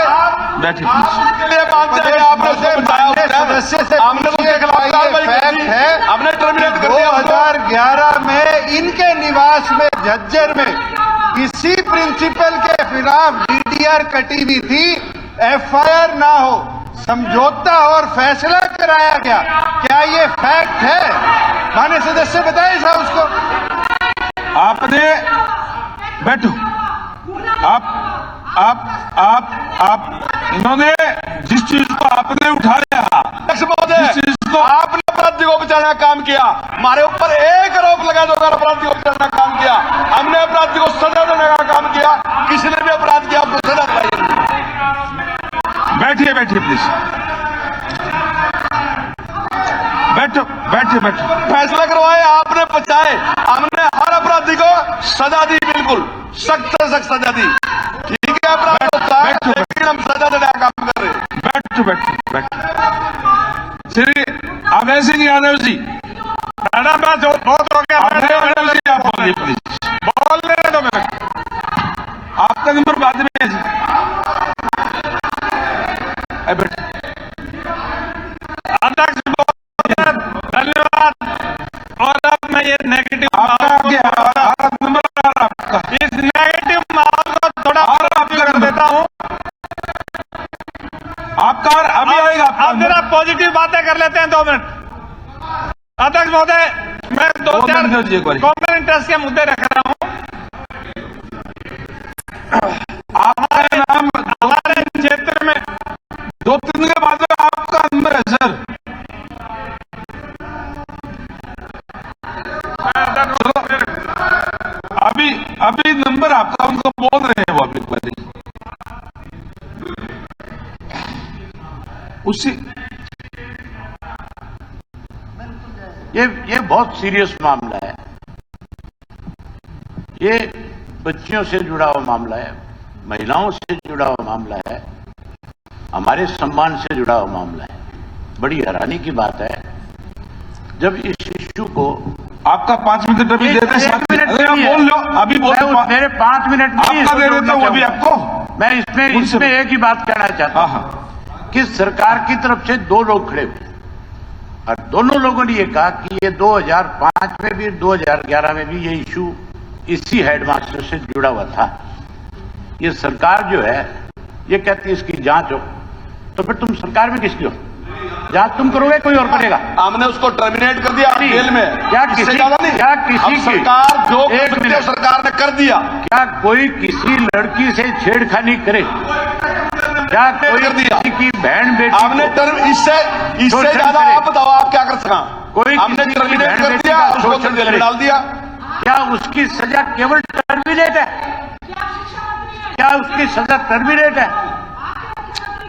बैठिए आपने उसको बचाया, सदस्य से हमने उसके खिलाफ कार्रवाई की है, हमने टर्मिनेट कर दिया। 2011 में इनके निवास में झज्जर में किसी प्रिंसिपल के खिलाफ डीडीआर कटी हुई थी, एफआईआर ना हो, समझौता और फैसला कराया गया। क्या ये फैक्ट है? माननीय सदस्य बताइए साहब उसको। आपने बैठो। आप इन्होंने जिस चीज को आपने उठाया, जिस चीज को आपने अपराधी को बचाने का काम किया, हमारे ऊपर एक आरोप लगा दो अगर अपराधी को बचाने का काम किया, हमने अपराधी को सजा देने का काम किया। किसी ने भी अपराध किया आपको सजा दिलाई। बैठिए प्लीज। बैठो। फैसला करवाए, आपने बचाए, हमने हर अपराधी को सजा दी, बिल्कुल सख्त से सख्त सजा दी। ठीक है, अपराध होता है लेकिन हम सजा देने का काम कर रहे हैं। बैठो। श्री अभय सिंह यादव जी, मैडम बहुत हो गया। अभय यादव जी, आप बोलिए प्लीज। बोलने दो मेरे, आपका नंबर बाद में है जी। अध्यक्ष धन्यवाद। और अब मैं ये नेगेटिव इस नेगेटिव माहौल को थोड़ा कर देता हूँ। आपका और अभी आएगा। आप जरा पॉजिटिव बातें कर लेते हैं 2 मिनट। अध्यक्ष महोदय, मैं 2-4 कॉमन इंटरेस्ट के मुद्दे रख रहा हूँ। हमारे क्षेत्र में 2-3 के बाद आपका नंबर है सर। अभी नंबर आपका उनको बोल रहे हैं वो अभी पहले उसी। ये बहुत सीरियस मामला है। ये बच्चियों से जुड़ा हुआ मामला है, महिलाओं से जुड़ा हुआ मामला है, हमारे सम्मान से जुड़ा हुआ मामला है। बड़ी हैरानी की बात है जब इस इश्यू को आपका 5 मिनट अभी देते हैं। आप बोल लो, अभी बोल। मेरे 5 मिनट आपका दे देता हूं अभी आपको। मैं इसमें एक ही बात कहना चाहता हूं कि सरकार की तरफ से 2 लोग खड़े हुए और दोनों लोगों ने ये कहा कि ये 2005 में भी 2011 में भी ये इश्यू इसी हेडमास्टर से जुड़ा हुआ था। ये सरकार जो है ये कहती है इसकी जांच हो, तो फिर तुम सरकार में किसकी हो? जांच तुम करोगे, कोई और करेगा? हमने उसको टर्मिनेट कर दिया जेल में। क्या किसी सरकार जो सरकार ने कर दिया, क्या कोई किसी लड़की से छेड़खानी करे? क्या कोई किसी की बहन बेटी? हमने इससे ज्यादा आप बताओ आप क्या कर सका? कोई हमने टर्मिनेट कर दिया, उसको जेल में डाल दिया। क्या उसकी सजा केवल टर्मिनेट है? क्या उसकी सजा टर्मिनेट है?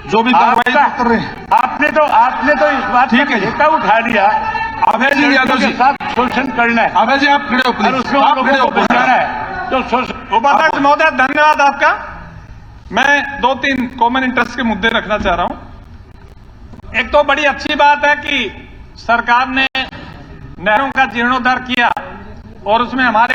जो भी कार्रवाई कर रहे हैं आपने तो इस बात का ठेका उठा लिया। अभय जी यादव जी, साथ शोषण करना है। अभय जी आप खड़े हो प्लीज। उसमें लोगों को बचाना है तो शोषण। उपाध्यक्ष महोदय धन्यवाद आपका। मैं 2-3 कॉमन इंटरेस्ट के मुद्दे रखना चाह रहा हूं। एक तो बड़ी अच्छी बात है कि सरकार ने नहरों का जीर्णोद्धार किया और उसमें हमारे